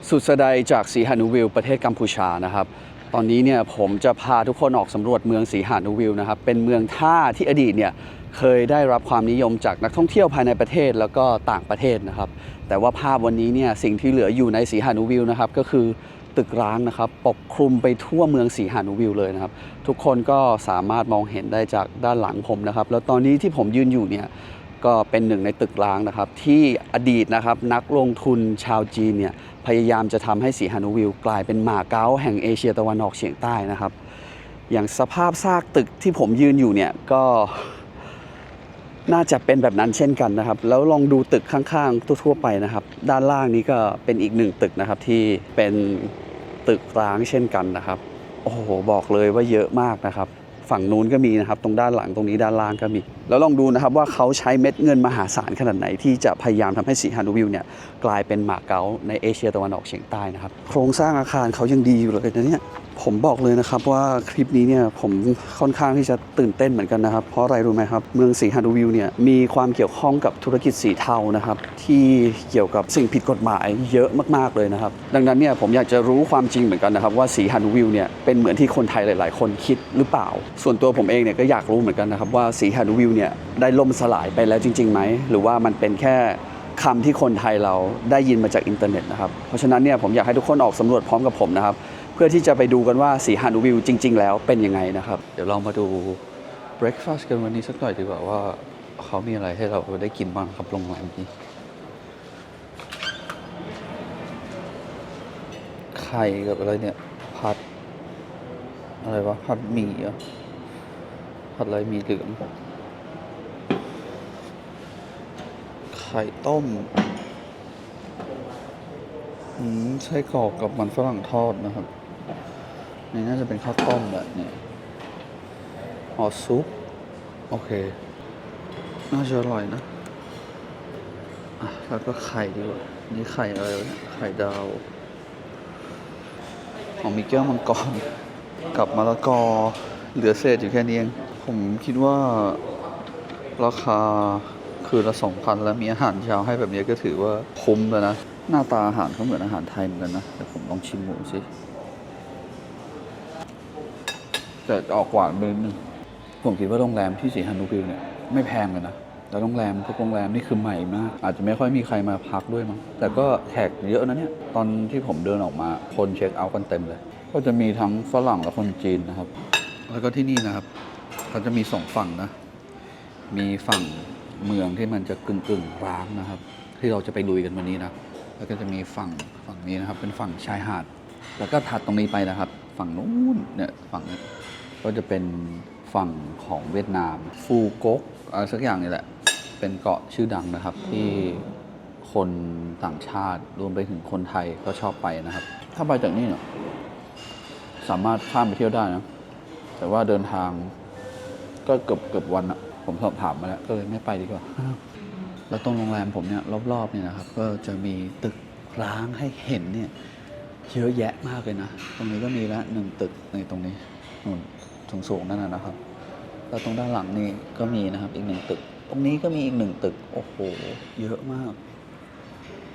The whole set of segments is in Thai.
สุดสดายจากสีหานุวิลประเทศกัมพูชานะครับตอนนี้เนี่ยผมจะพาทุกคนออกสำรวจเมืองสีหานุวิลนะครับเป็นเมืองท่าที่อดีตเนี่ยเคยได้รับความนิยมจากนักท่องเที่ยวภายในประเทศแล้วก็ต่างประเทศนะครับแต่ว่าภาพวันนี้เนี่ยสิ่งที่เหลืออยู่ในสีหานุวิลนะครับก็คือตึกร้างนะครับปกคลุมไปทั่วเมืองสีหานุวิลเลยนะครับทุกคนก็สามารถมองเห็นได้จากด้านหลังผมนะครับแล้วตอนนี้ที่ผมยืนอยู่เนี่ยก็เป็นหนึ่งในตึกร้างนะครับที่อดีตนะครับนักลงทุนชาวจีนเนี่ยพยายามจะทำให้สีหานุวิลกลายเป็นหมาเก๊าแห่งเอเชียตะวันออกเฉียงใต้นะครับอย่างสภาพซากตึกที่ผมยืนอยู่เนี่ยก็น่าจะเป็นแบบนั้นเช่นกันนะครับแล้วลองดูตึกข้างๆทั่วๆไปนะครับด้านล่างนี้ก็เป็นอีกหนึ่งตึกนะครับที่เป็นตึกร้างเช่นกันนะครับโอ้โหบอกเลยว่าเยอะมากนะครับฝั่งนู้นก็มีนะครับตรงด้านหลังตรงนี้ด้านล่างก็มีแล้วลองดูนะครับว่าเขาใช้เม็ดเงินมหาศาลขนาดไหนที่จะพยายามทำให้สีหานุวิลเนี่ยกลายเป็นหมาเก๊าในเอเชียตะวันออกเฉียงใต้นะครับโครงสร้างอาคารเขายังดีอยู่เลยนะเนี่ยผมบอกเลยนะครับว่าคลิปนี้เนี่ยผมค่อนข้างที่จะตื่นเต้นเหมือนกันนะครับเพราะอะไรรู้ไหมครับเมืองสีหานุวิลเนี่ยมีความเกี่ยวข้องกับธุรกิจสีเทานะครับที่เกี่ยวกับสิ่งผิดกฎหมายเยอะมากๆเลยนะครับดังนั้นเนี่ยผมอยากจะรู้ความจริงเหมือนกันนะครับว่าสีหานุวิลเนี่ยเป็นเหมือนที่คนไทยหลายๆคนคิดหรือเปล่าส่วนตัวผมเองเนี่ยก็อยากรู้เหมือนกันนะครับว่าสีหานุวิลเนี่ยได้ล่มสลายไปแล้วจริงๆไหมหรือว่ามันเป็นแค่คำที่คนไทยเราได้ยินมาจากอินเทอร์เน็ตนะครับเพราะฉะนั้นเนี่ยผมอยากให้ทุกคนออกสำรวจพร้อมกับผมนะครับเพื่อที่จะไปดูกันว่าสีหานุวิลจริงๆแล้วเป็นยังไงนะครับเดี๋ยวเรามาดูเบรคฟาสต์กันวันนี้สักหน่อยดีกว่าว่าเขามีอะไรให้เราได้กินบ้างครับโรงแรมนี้ไข่กับอะไรเนี่ยผัดอะไรวะผัดหมี่เหรอผัดอะไรหมี่เหลืองไข่ต้มไส้กรอกกับมันฝรั่งทอดนะครับนี่น่าจะเป็นข้าวต้มแบบนี้ห่อซุปโอเคน่าจะอร่อยนะแล้วก็ไข่ดีกว่านี่ไข่อะไรวะเนี่ยไข่ดาวมีแก้วมังกรกับมะละกอเหลือเศษอยู่แค่นี้เองผมคิดว่าราคาคืนละ 2,000 แล้วมีอาหารเช้าให้แบบนี้ก็ถือว่าคุ้มแล้วนะหน้าตาอาหารก็เหมือนอาหารไทยเหมือนกันนะแต่ผมลองชิมหมูสิแต่ออกหวานไปนิดนึงผมคิดว่าโรงแรมที่สีหานุวิลเนี่ยไม่แพงเลยนะแล้วโรงแรมทุกโรงแรมนี่คือใหม่มากอาจจะไม่ค่อยมีใครมาพักด้วยมั้งแต่ก็แขกเยอะนะเนี่ยตอนที่ผมเดินออกมาคนเช็คเอาท์กันเต็มเลยก็จะมีทั้งฝรั่งและคนจีนนะครับแล้วก็ที่นี่นะครับเขาจะมี2ฝั่งนะมีฝั่งเมืองที่มันจะกึ่งร้างนะครับที่เราจะไปลุยกันวันนี้นะแล้วก็จะมีฝั่งนี้นะครับเป็นฝั่งชายหาดแล้วก็ถัดตรงนี้ไปนะครับฝั่งนู้นเนี่ยฝั่งนี้ก็จะเป็นฝั่งของเวียดนามฟูก๊กอะไรสักอย่างนี่แหละเป็นเกาะชื่อดังนะครับที่คนต่างชาติรวมไปถึงคนไทยก็ชอบไปนะครับถ้าไปจากนี่เนี่ยสามารถข้ามไปเที่ยวได้นะแต่ว่าเดินทางก็เกือบวันอะผมสอบถามมาแล้วก็เลยไม่ไปดีกว่าแล้วตรงโรงแรมผมเนี่ยรอบๆเนี่ยนะครับก็จะมีตึกร้างให้เห็นเนี่ยเยอะแยะมากเลยนะตรงนี้ก็มีแล้ว1 ตึกในตรงนี้นู่นสูงๆนั่นนะครับแล้วตรงด้านหลังนี่ก็มีนะครับอีก1 ตึกตรงนี้ก็มีอีก1 ตึกโอ้โหเยอะมาก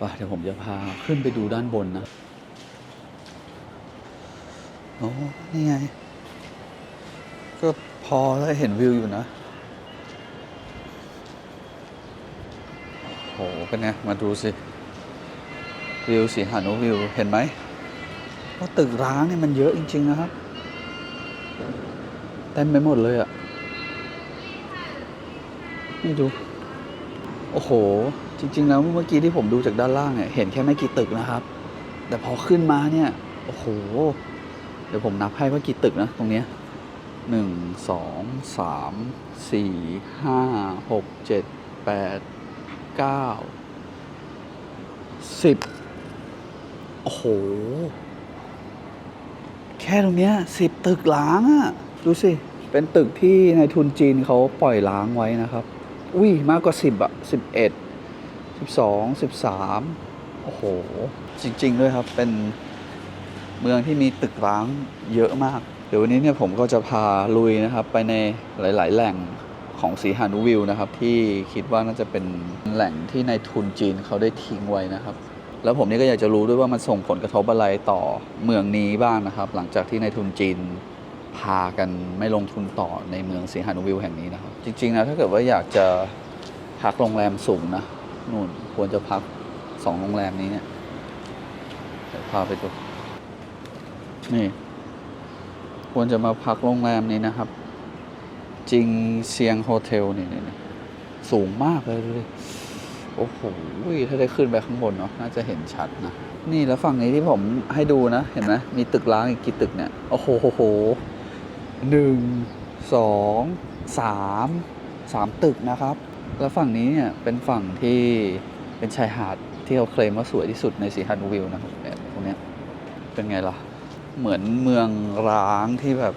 ว่ะเดี๋ยวผมจะพาขึ้นไปดูด้านบนนะโอ้นี่ไงก็พอได้เห็นวิวอยู่นะโหเป็นไงมาดูสิวิวสีหานุวิลเห็นไหมว่าตึกร้างเนี่ยมันเยอะจริงๆนะครับเต็มไปหมดเลยอ่ะนี่ดูโอ้โหจริงๆแล้วเมื่อกี้ที่ผมดูจากด้านล่างเนี่ยเห็นแค่ไม่กี่ตึกนะครับแต่พอขึ้นมาเนี่ยโอ้โหเดี๋ยวผมนับให้ว่ากี่ตึกนะตรงเนี้ย1 2 3 4 5 6 7 8 9 10โอ้โหแค่ตรงเนี้ย10 ตึกล้างอ่ะดูสิเป็นตึกที่นายทุนจีนเขาปล่อยล้างไว้นะครับอุ้ยมากกว่า10อ่ะ11 12 13โอ้โหจริงๆด้วยครับเป็นเมืองที่มีตึกร้างเยอะมากเดี๋ยววันนี้เนี่ยผมก็จะพาลุยนะครับไปในหลายๆแหล่งของสีหานุวิลนะครับที่คิดว่าน่าจะเป็นแหล่งที่นายทุนจีนเขาได้ทิ้งไว้นะครับ แล้วผมนี่ก็อยากจะรู้ด้วยว่ามันส่งผลกระทบอะไรต่อเมืองนี้บ้างนะครับหลังจากที่นายทุนจีนพากันไม่ลงทุนต่อในเมืองสีหานุวิวแห่งนี้นะครับจริงๆนะถ้าเกิดว่าอยากจะพักโรงแรมสูงนะนู่นควรจะพัก2โรงแรมนี้เนี่ยเดี๋ยวพาไปดูนี่ควรจะมาพักโรงแรมนี้นะครับจริงเซียงโฮเทลนี่สูงมากเลยดูดิโอ้โหถ้าได้ขึ้นไปข้างบนเนาะน่าจะเห็นชัดนะนี่แล้วฝั่งนี้ที่ผมให้ดูนะเห็นไหมมีตึกร้างอีกกี่ตึกเนี่ยโอ้โห1 2 3ตึกนะครับแล้วฝั่งนี้เนี่ยเป็นฝั่งที่เป็นชายหาดที่เขาเคลมว่าสวยที่สุดในสีหานุวิวนะครับแบบตรงเนี้ยเป็นไงล่ะเหมือนเมืองร้างที่แบบ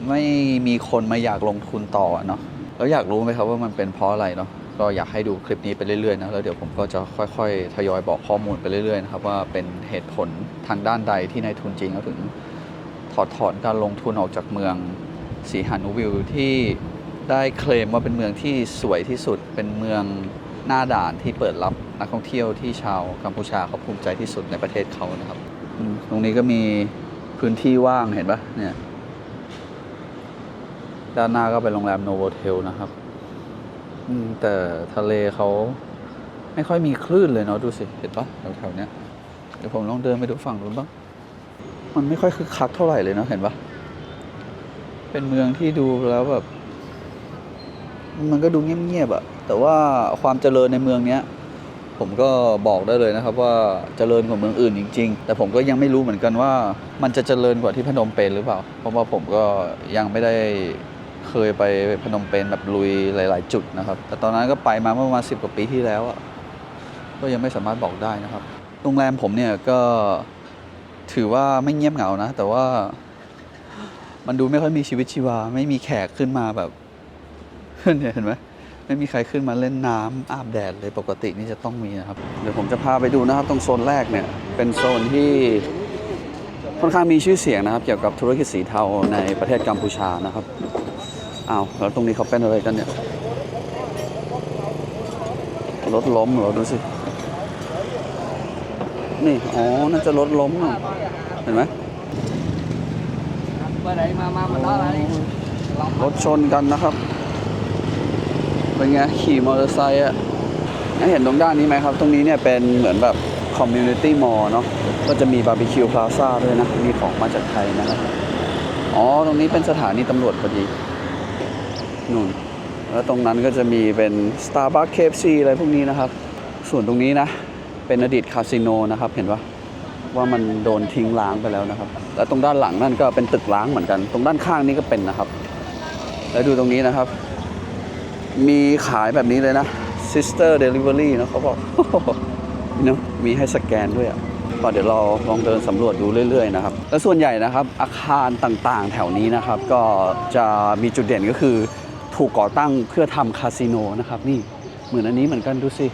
ไม่มีคนมาอยากลงทุนต่อเนาะแล้วอยากรู้ไหมครับว่ามันเป็นเพราะอะไรเนาะก็อยากให้ดูคลิปนี้ไปเรื่อยๆนะแล้วเดี๋ยวผมก็จะค่อยๆทยอยบอกข้อมูลไปเรื่อยๆนะครับว่าเป็นเหตุผลทางด้านใดที่นายทุนจีนเขาถึงถอดถอนการลงทุนออกจากเมืองสีหานุวิวที่ได้เคลมว่าเป็นเมืองที่สวยที่สุดเป็นเมืองหน้าด่านที่เปิดรับนักท่องเที่ยวที่ชาวกัมพูชาเขาภูมิใจที่สุดในประเทศเขานะครับตรงนี้ก็มีพื้นที่ว่างเห็นปะเนี่ยด้านหน้าก็เป็นโรงแรมโนโวเทลนะครับแต่ทะเลเขาไม่ค่อยมีคลื่นเลยเนาะดูสิเห็นปะแถวๆเนี้ยเดี๋ยวผมลองเดินไปดูฝั่งนู้นบ้างมันไม่ค่อยคึกคักเท่าไหร่เลยเนาะเห็นปะเป็นเมืองที่ดูแล้วแบบมันก็ดูเงียบๆอะแต่ว่าความเจริญในเมืองเนี้ยผมก็บอกได้เลยนะครับว่าเจริญกว่าเมืองอื่นจริงๆแต่ผมก็ยังไม่รู้เหมือนกันว่ามันจะเจริญกว่าที่พนมเปญหรือเปล่าเพราะว่าผมก็ยังไม่ได้เคยไปพนมเปญแบบลุยหลายๆจุดนะครับแต่ตอนนั้นก็ไปมาเมื่อประมาณ10 กว่าปีที่แล้วอะก็ยังไม่สามารถบอกได้นะครับโรงแรมผมเนี่ยก็ถือว่าไม่เงียบเหงานะแต่ว่ามันดูไม่ค่อยมีชีวิตชีวาไม่มีแขกขึ้นมาแบบเนี่ยเห็นไหมไม่มีใครขึ้นมาเล่นน้ำอาบแดดเลยปกตินี่จะต้องมีนะครับเดี๋ยวผมจะพาไปดูนะครับตรงโซนแรกเนี่ยเป็นโซนที่ค่อนข้างมีชื่อเสียงนะครับเกี่ยวกับธุรกิจสีเทาในประเทศกัมพูชานะครับอ้าวแล้วตรงนี้เขาเป็นอะไรกันเนี่ยรถล้มเหรอดูสินี่อ๋อน่าจะรถล้มอ่ะเห็นไหมรถชนกันนะครับเป็นไงขี่มอเตอร์ไซค์อ่ะเห็นตรงด้านนี้ไหมครับตรงนี้เนี่ยเป็นเหมือนแบบคอมมูนิตี้มอลล์เนาะก็จะมีบาร์บีคิวพลาซ่าด้วยนะมีของมาจากไทยนะครับอ๋อตรงนี้เป็นสถานีตำรวจพอดีนู่นแล้วตรงนั้นก็จะมีเป็น Starbucks KFC อะไรพวกนี้นะครับส่วนตรงนี้นะเป็นอดีตคาสิโนนะครับเห็นว่ามันโดนทิ้งร้างไปแล้วนะครับแล้วตรงด้านหลังนั่นก็เป็นตึกร้างเหมือนกันตรงด้านข้างนี้ก็เป็นนะครับแล้วดูตรงนี้นะครับมีขายแบบนี้เลยนะ Sister Delivery นะเขาบอก เนาะมีให้สแกนด้วยอ่ะก็เดี๋ยวเราลองเดินสำรวจดูเรื่อยๆนะครับแล้วส่วนใหญ่นะครับอาคารต่างๆแถวนี้นะครับก็จะมีจุดเด่นก็คือถูกก่อตั้งเพื่อทำคาสิโนนะครับนี่เหมือนอันนี้เหมือนกันดูสิ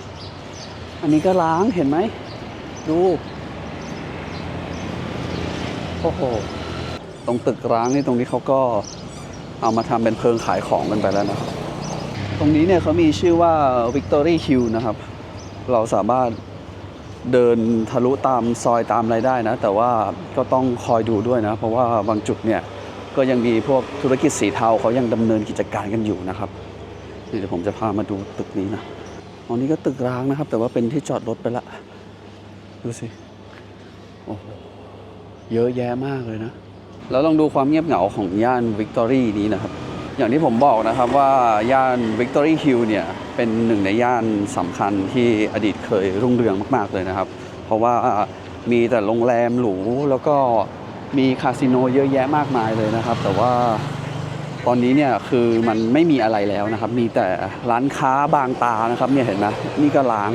อันนี้ก็ล้างเห็นไหมดูโอ้โหตรงตึกร้างนี่ตรงนี้เขาก็เอามาทำเป็นเพิงขายของกันไปแล้วนะครับตรงนี้เนี่ยเขามีชื่อว่า Victory Hill นะครับเราสามารถเดินทะลุตามซอยตามอะไรได้นะแต่ว่าก็ต้องคอยดูด้วยนะเพราะว่าบางจุดเนี่ยก็ยังมีพวกธุรกิจสีเทาเขายังดำเนินกิจการกันอยู่นะครับเดี๋ยวผมจะพามาดูตึกนี้นะอันนี้ก็ตึกร้างนะครับแต่ว่าเป็นที่จอดรถไปละดูสิโอ้โหเยอะแยะมากเลยนะแล้วลองดูความเงียบเหงาของย่านวิกตอรี่นี้นะครับอย่างที่ผมบอกนะครับว่าย่านวิกตอรี่ฮิลล์เนี่ยเป็นหนึ่งในย่านสำคัญที่อดีตเคยรุ่งเรืองมากๆเลยนะครับเพราะว่ามีแต่โรงแรมหรูแล้วก็มีคาสิโนเยอะแยะมากมายเลยนะครับแต่ว่าตอนนี้เนี่ยคือมันไม่มีอะไรแล้วนะครับมีแต่ร้านค้าบางตานะครับเนี่ยเห็นไหมนี่ก็ล้าง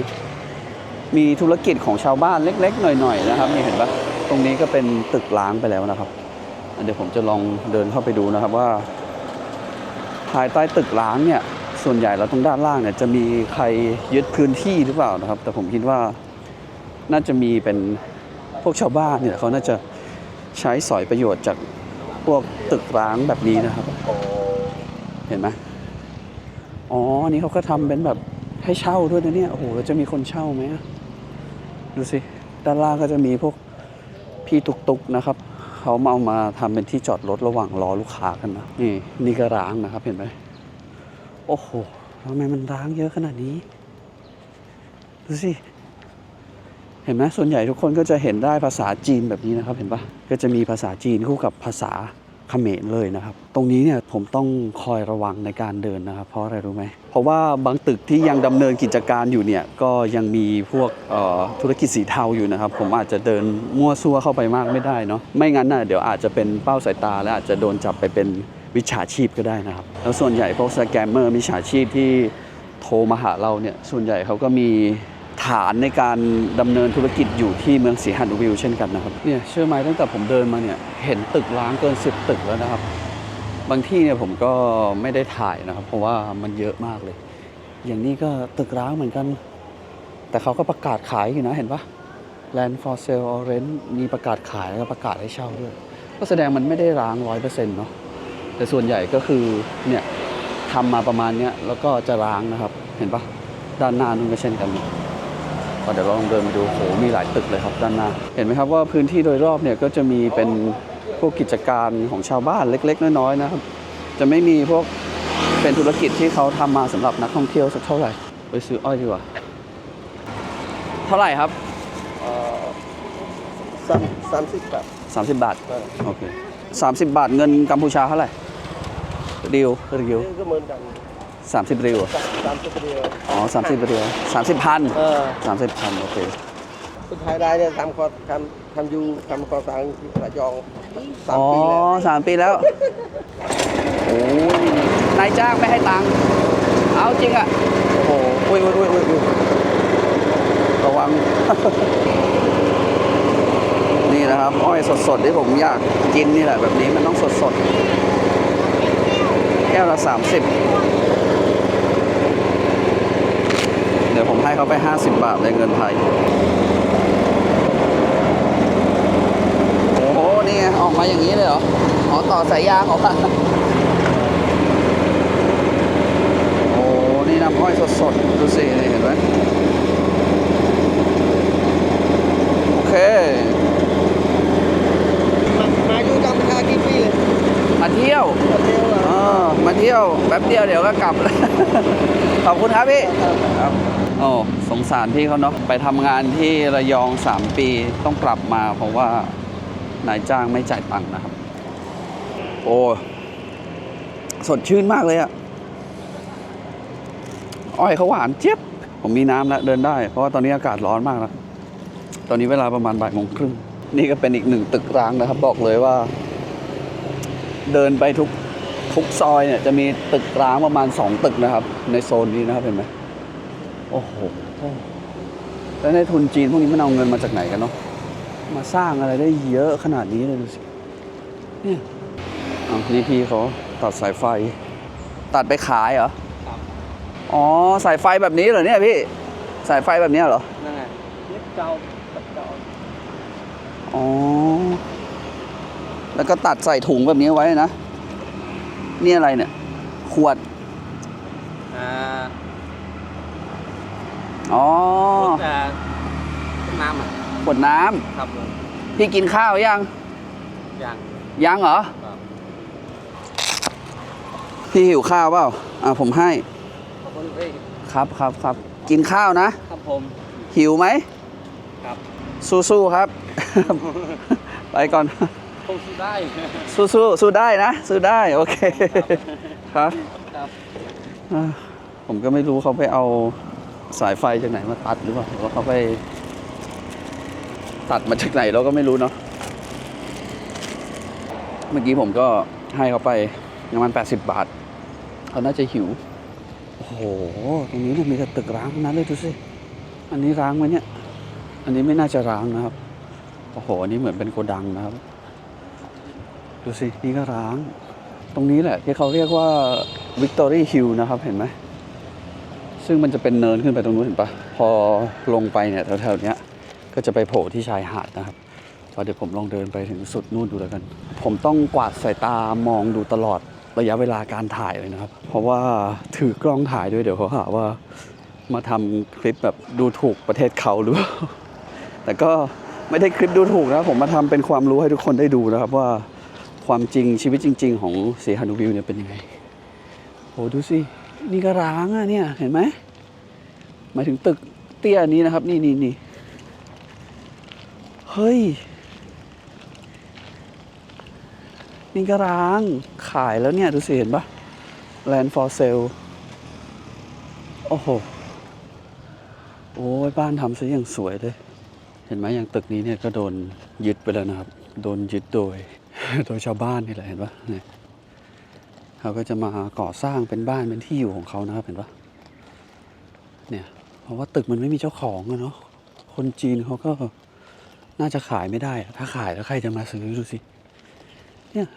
มีธุรกิจของชาวบ้านเล็กๆหน่อยๆนะครับนี่เห็นปะตรงนี้ก็เป็นตึกล้างไปแล้วนะครับเดี๋ยวผมจะลองเดินเข้าไปดูนะครับว่าภายใต้ตึกร้างเนี่ยส่วนใหญ่แล้วตรงด้านล่างเนี่ยจะมีใครยึดพื้นที่หรือเปล่านะครับแต่ผมคิดว่าน่าจะมีเป็นพวกชาวบ้านเนี่ยเขาน่าจะใช้สอยประโยชน์จากพวกตึกร้างแบบนี้นะครับเห็นไหมอ๋อนี่เขาก็ทำเป็นแบบให้เช่าด้วยนะเนี่ยโอ้โหแล้วจะมีคนเช่าไหม ดูสิด้านล่างก็จะมีพวกพี่ตุกๆนะครับเขามาเอามาทำเป็นที่จอดรถระหว่างรอลูกค้ากันนะนี่ก็ร้างนะครับเห็นไหมโอ้โหทำไมมันร้างเยอะขนาดนี้ดูสิเห็นไหมส่วนใหญ่ทุกคนก็จะเห็นได้ภาษาจีนแบบนี้นะครับเห็นปะก็จะมีภาษาจีนคู่กับภาษาเขมรเลยนะครับตรงนี้เนี่ยผมต้องคอยระวังในการเดินนะครับเพราะอะไรรู้ไหมเพราะว่าบางตึกที่ยังดำเนินกิจการอยู่เนี่ยก็ยังมีพวกธุรกิจสีเทาอยู่นะครับผมอาจจะเดินมั่วซั่วเข้าไปมากไม่ได้เนาะไม่งั้นน่ะเดี๋ยวอาจจะเป็นเป้าสายตาและอาจจะโดนจับไปเป็นวิชาชีพก็ได้นะครับแล้วส่วนใหญ่พวกสแกมเมอร์มิจฉาชีพที่โทรมาหาเราเนี่ยส่วนใหญ่เขาก็มีฐานในการดำเนินธุรกิจอยู่ที่เมืองศรีหนุวิวเช่นกันนะครับเนี่ยเชื่อไหมตั้งแต่ผมเดินมาเนี่ยเห็นตึกร้างเกิน10ตึกแล้วนะครับบางที่เนี่ยผมก็ไม่ได้ถ่ายนะครับเพราะว่ามันเยอะมากเลยอย่างนี้ก็ตึกร้างเหมือนกันแต่เขาก็ประกาศขายอยู่นะเห็นปะ Land for sale or rent มีประกาศขายแล้วก็ประกาศให้เช่าด้วยก็แสดงมันไม่ได้ร้าง 100% เนาะแต่ส่วนใหญ่ก็คือเนี่ยทำมาประมาณเนี้ยแล้วก็จะร้างนะครับเห็นปะด้านหน้านู่นก็เช่นกันเดี๋ยวเราลองเดินไปดูโหมีหลายตึกเลยครับด้านหน้าเห็นไหมครับว่าพื้นที่โดยรอบเนี่ยก็จะมีเป็นพวกกิจการของชาวบ้านเล็กๆน้อยๆนะครับจะไม่มีพวกเป็นธุรกิจที่เขาทำมาสำหรับนักท่องเที่ยวสักเท่าไหร่ไปซื้ออ้อยดีกว่าเท่าไหร่ครับ30 บาท 30 บาทโอเค30 บาทเงินกัมพูชาเท่าไหร่ริวก็เหมือนกัน30 ริว30 เรียวอ๋อ30 ริว30,000 30,000โอเคสุดท้ายได้เนี่ยทำก่อสร้างระยอง3 ปีแล้วโอ้ยนายจ้างไม่ให้ตังค์เอาจริงอ่ะโอ้โหอุ้ยระวัง นี่นะครับอ้อยสดๆที่ผมอยากกินนี่แหละแบบนี้มันต้องสดๆแก้วละ30เดี๋ยวผมให้เขาไป50 บาทในเงินไทยโอ้โหนี่ไงออกมาอย่างนี้เลยเหรออ๋อต่อสายยางออกมาโอ้นี่น้ำอ้อยสดๆดูสิเห็นไหมโอเคมาอยู่กัมพูชากี่ปีเลยมาเที่ยวมาเที่ยวแป๊บเดียวเดี๋ยวก็กลับ ขอบคุณครับพี่ครับโอ้สงสารพี่เขาเนาะไปทำงานที่ระยอง3 ปีต้องกลับมาเพราะว่านายจ้างไม่จ่ายตังค์นะครับโอ้สดชื่นมากเลยอะอ้อยเขาหวานเจี๊ยบผมมีน้ำแล้วเดินได้เพราะว่าตอนนี้อากาศร้อนมากแล้วตอนนี้เวลาประมาณ13:30นี่ก็เป็นอีก1 ตึกร้างนะครับบอกเลยว่าเดินไปทุกซอยเนี่ยจะมีตึกร้างประมาณ2 ตึกนะครับในโซนนี้นะครับเห็นไหมโอ้โหแล้วในทุนจีนพวกนี้มันเอาเงินมาจากไหนกันเนาะมาสร้างอะไรได้เยอะขนาดนี้เลยดูสิเนี่ยนี่พี่เขาตัดสายไฟตัดไปขายเหรออ๋อสายไฟแบบนี้เหรอเนี่ยพี่สายไฟแบบนี้เหรอนั่นไงเจ้าอ๋อแล้วก็ตัดใส่ถุงแบบนี้ไว้นะนี่อะไรเนี่ยขวดอ๋อน้ำขวดน้ำครับพี่กินข้าวยังเหรอพี่หิวข้าวเปล่าผมให้ครับกินข้าวนะครับผมหิวไหมครับสู้ๆครับ ไปก่อนสู้ได้สู้ได้นะสู้ได้โอเคครับผมก็ไม่รู้เขาไปเอาสายไฟจากไหนมาตัดหรือเปล่าหรือว่าเขาไปตัดมาจากไหนเราก็ไม่รู้เนาะเมื่อกี้ผมก็ให้เขาไปประมาณ80 บาทเขาน่าจะหิวโอ้โหตรงนี้มีแต่ตึกร้างนั้นเลยดูสิอันนี้ร้างไหมเนี่ยอันนี้ไม่น่าจะร้างนะครับโอ้โหอันนี้เหมือนเป็นโกดังนะครับดูสินี่ก็ร้างตรงนี้แหละที่เขาเรียกว่า Victory Hill นะครับเห็นไหมซึ่งมันจะเป็นเนินขึ้นไปตรงนู้นเห็นปะพอลงไปเนี่ยแถวๆนี้ก็จะไปโผล่ที่ชายหาดนะครับเดี๋ยวผมลองเดินไปถึงสุดนู่นดูแล้วกันผมต้องกวาดสายตามองดูตลอดระยะเวลาการถ่ายเลยนะครับเพราะว่าถือกล้องถ่ายด้วยเดี๋ยวเขาหาว่ามาทำคลิปแบบดูถูกประเทศเขาหรือ แต่ก็ไม่ได้คลิปดูถูกนะผมมาทำเป็นความรู้ให้ทุกคนได้ดูนะครับว่าความจริงชีวิตจริงๆของสีหานุวิวเนี่ยเป็นยังไงโหดูสินี่ก็ร้างอ่ะเนี่ยเห็นไหมหมายถึงตึกเตี้ยนี้นะครับนี่เฮ้ยนี่ก็ร้างขายแล้วเนี่ยดูสิเห็นปะ Land for sale โอ้โหโอ้ยบ้านทำซะอย่างสวยเลยเห็นไหมอย่างตึกนี้เนี่ยก็โดนยึดไปแล้วนะครับโดนยึดโดย โดยชาวบ้านนี่แหละเห็นปะเนี่ยเขาก็จะมาก่อสร้างเป็นบ้านเป็นที่อยู่ของเขานะครับเห็นปะเนี่ยเพราะว่าตึกมันไม่มีเจ้าของอะเนาะคนจีนเขาก็น่าจะขายไม่ได้อะถ้าขายแล้วใครจะมาซื้อดูสิเนี่ย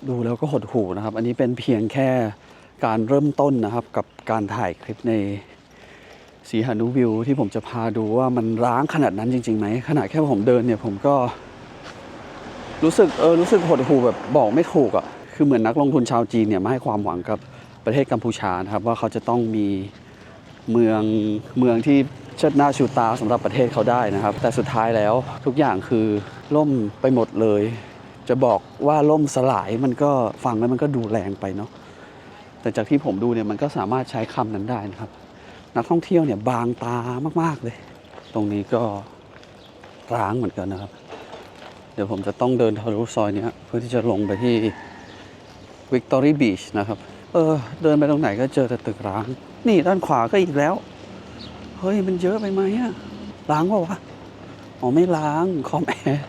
ดูแล้วก็หดหู่นะครับอันนี้เป็นเพียงแค่การเริ่มต้นนะครับกับการถ่ายคลิปในสีหานุวิวที่ผมจะพาดูว่ามันร้างขนาดนั้นจริงๆไหมขนาดแค่ผมเดินเนี่ยผมก็รู้สึกหดหู่แบบบอกไม่ถูกอ่ะคือเหมือนนักลงทุนชาวจีนเนี่ยมาให้ความหวังกับประเทศกัมพูชานะครับว่าเขาจะต้องมีเมืองที่เชิดหน้าชูตาสำหรับประเทศเขาได้นะครับแต่สุดท้ายแล้วทุกอย่างคือล่มไปหมดเลยจะบอกว่าล่มสลายมันก็ฟังแล้วมันก็ดูแรงไปเนาะแต่จากที่ผมดูเนี่ยมันก็สามารถใช้คำนั้นได้นะครับนักท่องเที่ยวเนี่ยบางตามากๆเลยตรงนี้ก็ร้างเหมือนกันนะครับเดี๋ยวผมจะต้องเดินทะลุซอยนี้เพื่อที่จะลงไปที่ Victory Beach นะครับเดินไปตรงไหนก็เจอแต่ตึกร้างนี่ด้านขวาก็อีกแล้วเฮ้ยมันเยอะไปไหมอะล้างเปล่าวะอ๋อไม่ล้างคอมแอร์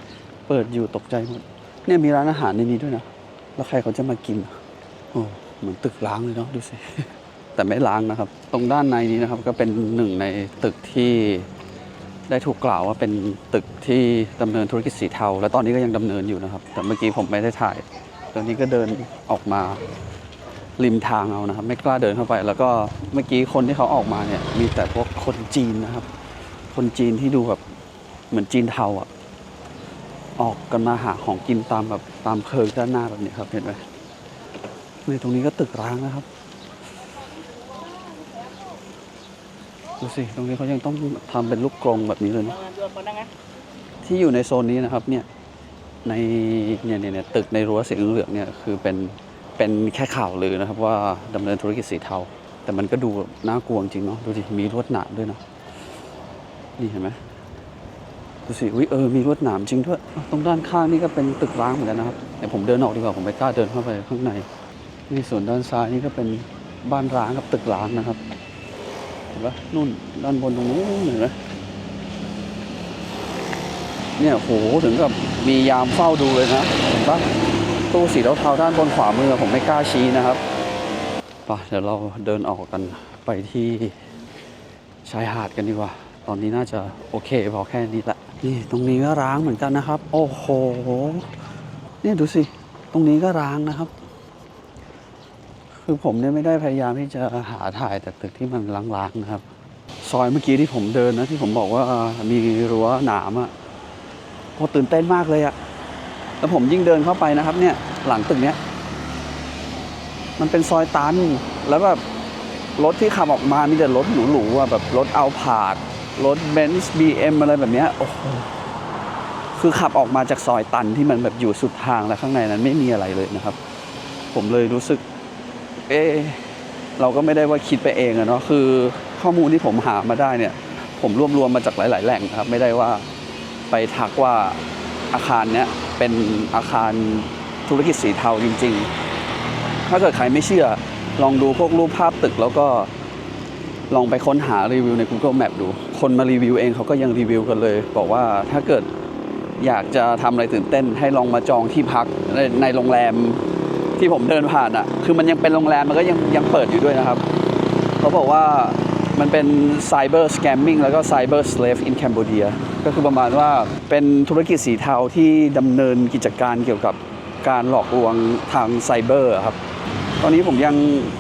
เปิดอยู่ตกใจหมดเนี่ยมีร้านอาหารในนี้ด้วยนะแล้วใครเขาจะมากินโอ้เหมือนตึกล้างเลยเนาะดูสิ แต่ไม่ล้างนะครับตรงด้านในนี้นะครับก็เป็นหนึ่งในตึกที่ได้ถูกกล่าวว่าเป็นตึกที่ดำเนินธุรกิจสีเทาและตอนนี้ก็ยังดำเนินอยู่นะครับแต่เมื่อกี้ผมไม่ได้ถ่ายตอนนี้ก็เดินออกมาริมทางเอานะครับไม่กล้าเดินเข้าไปแล้วก็เมื่อกี้คนที่เขาออกมาเนี่ยมีแต่พวกคนจีนนะครับคนจีนที่ดูแบบเหมือนจีนเทาอ่ะออกกันมาหาของกินตามแบบตามเพิงด้านหน้าแบบนี้ครับเห็นไหมในตรงนี้ก็ตึกร้างนะครับดูสิตรงนี้เขายังต้องทำเป็นลูกกรงแบบนี้เลยนะที่อยู่ในโซนนี้นะครับเนี่ยในเนี่ยตึกในรั้วสีเหลืองเนี่ยคือเป็นแค่ข่าวลือนะครับว่าดำเนินธุรกิจสีเทาแต่มันก็ดูน่ากลัวจริงเนาะดูสิมีลวดหนามด้วยนะนี่เห็นไหมดูสิมีลวดหนามจริงด้วยตรงด้านข้างนี่ก็เป็นตึกร้างเหมือนกันนะครับเดี๋ยวผมเดินออกดีกว่าผมไม่กล้าเดินเข้าไปข้างในนี่ส่วนด้านซ้ายนี่ก็เป็นบ้านร้างกับตึกร้างนะครับเห็นปะนู่นด้านบนตรงนู้นเห็นไหมเนี่ยโหถึงกับมียามเฝ้าดูเลยนะเห็นปะตู้สีเทาๆด้านบนขวามือผมไม่กล้าชี้นะครับป่ะเดี๋ยวเราเดินออกกันไปที่ชายหาดกันดีกว่าตอนนี้น่าจะโอเคพอแค่นี้ละนี่ตรงนี้ก็ร้างเหมือนกันนะครับโอ้โหเนี่ยดูสิตรงนี้ก็ร้างนะครับคือผมเนี่ยไม่ได้พยายามที่จะหาถ่ายแต่ตึกที่มันร้างๆนะครับซอยเมื่อกี้ที่ผมเดินนะที่ผมบอกว่ามีรั้วหนามอะโอ้ตื่นเต้นมากเลยอะแล้วผมยิ่งเดินเข้าไปนะครับเนี่ยหลังตึกเนี้ยมันเป็นซอยตันแล้วแบบรถที่ขับออกมามีแต่รถหรูๆอะแบบรถอัลพาร์ดรถเบนซ์BMอะไรแบบเนี้ยโอ้โหคือขับออกมาจากซอยตันที่มันแบบอยู่สุดทางแล้วข้างในนั้นไม่มีอะไรเลยนะครับผมเลยรู้สึกเราก็ไม่ได้ว่าคิดไปเองอะเนาะคือข้อมูลที่ผมหามาได้เนี่ยผมรวบรวมมาจากหลายๆแหล่งนะครับไม่ได้ว่าไปทักว่าอาคารเนี้ยเป็นอาคารธุรกิจสีเทาจริงๆถ้าเกิดใครไม่เชื่อลองดูพวกรูปภาพตึกแล้วก็ลองไปค้นหารีวิวใน Google Map ดูคนมารีวิวเองเขาก็ยังรีวิวกันเลยบอกว่าถ้าเกิดอยากจะทำอะไรตื่นเต้นให้ลองมาจองที่พักในโรงแรมที่ผมเดินผ่านอ่ะคือมันยังเป็นโรงแรมมันก็ยังเปิดอยู่ด้วยนะครับเขาบอกว่ามันเป็น Cyber Scamming แล้วก็ Cyber Slave in Cambodia ก็คือประมาณว่าเป็นธุรกิจสีเทาที่ดำเนินกิจการเกี่ยวกับการหลอกลวงทางไซเบอร์ครับตอนนี้ผม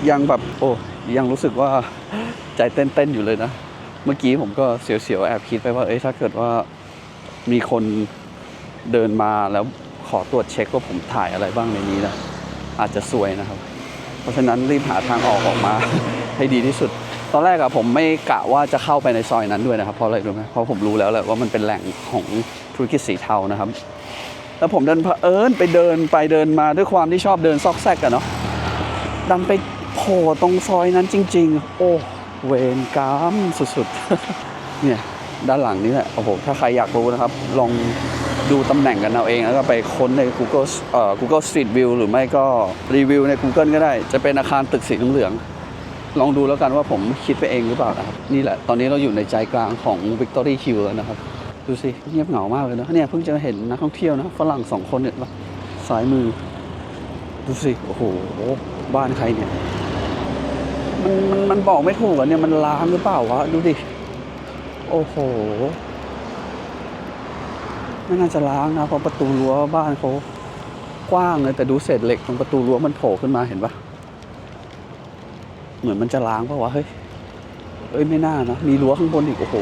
ยังแบบยังรู้สึกว่าใจเต้นอยู่เลยนะเมื่อกี้ผมก็เสียวๆแอบคิดไปว่าถ้าเกิดว่ามีคนเดินมาแล้วขอตรวจเช็คว่าผมถ่ายอะไรบ้างในนี้นะอาจจะซวยนะครับเพราะฉะนั้นรีบหาทางออกมาให้ดีที่สุด ตอนแรกอะผมไม่กะว่าจะเข้าไปในซอยนั้นด้วยนะครับเพราะอะไรรู้ไหมเพราะผมรู้แล้วแหละว่ามันเป็นแหล่งของธุรกิจสีเทานะครับแล้วผมเดินเผอิญไปเดินมาด้วยความที่ชอบเดินซอกแซกกันเนาะดันไปโผล่ตรงซอยนั้นจริงๆโอ้เวรกรรมสุดๆเนี่ยด้านหลังนี้แหละโอ้โหถ้าใครอยากรู้นะครับลองดูตำแหน่งกันเอาเองแล้วก็ไปค้นใน Google Street View หรือไม่ก็รีวิวใน Google ก็ได้จะเป็นอาคารตึกสีเหลืองๆลองดูแล้วกันว่าผมคิดไปเองหรือเปล่านะครับนี่แหละตอนนี้เราอยู่ในใจกลางของ Victory Hill แล้วนะครับดูสิเงียบเหงามากเลยนะเนี่ยเพิ่งจะเห็นนักท่องเที่ยวนะฝรั่ง2 คนเนี่ยซ้ายมือดูสิโอ้โหบ้านใครเนี่ยมันบอกไม่ถูกอ่ะเนี่ยมันล้างหรือเปล่าวะดูดิโอ้โหไม่น่าจะล้างนะเพราะประตูรั้วบ้านเขากว้างเลยแต่ดูเศษเหล็กตรงประตูรั้วมันโผล่ขึ้นมาเห็นปะเหมือนมันจะล้างปะวะเฮ้ยไม่น่านะมีรั้วข้างบนอีกโอ้โห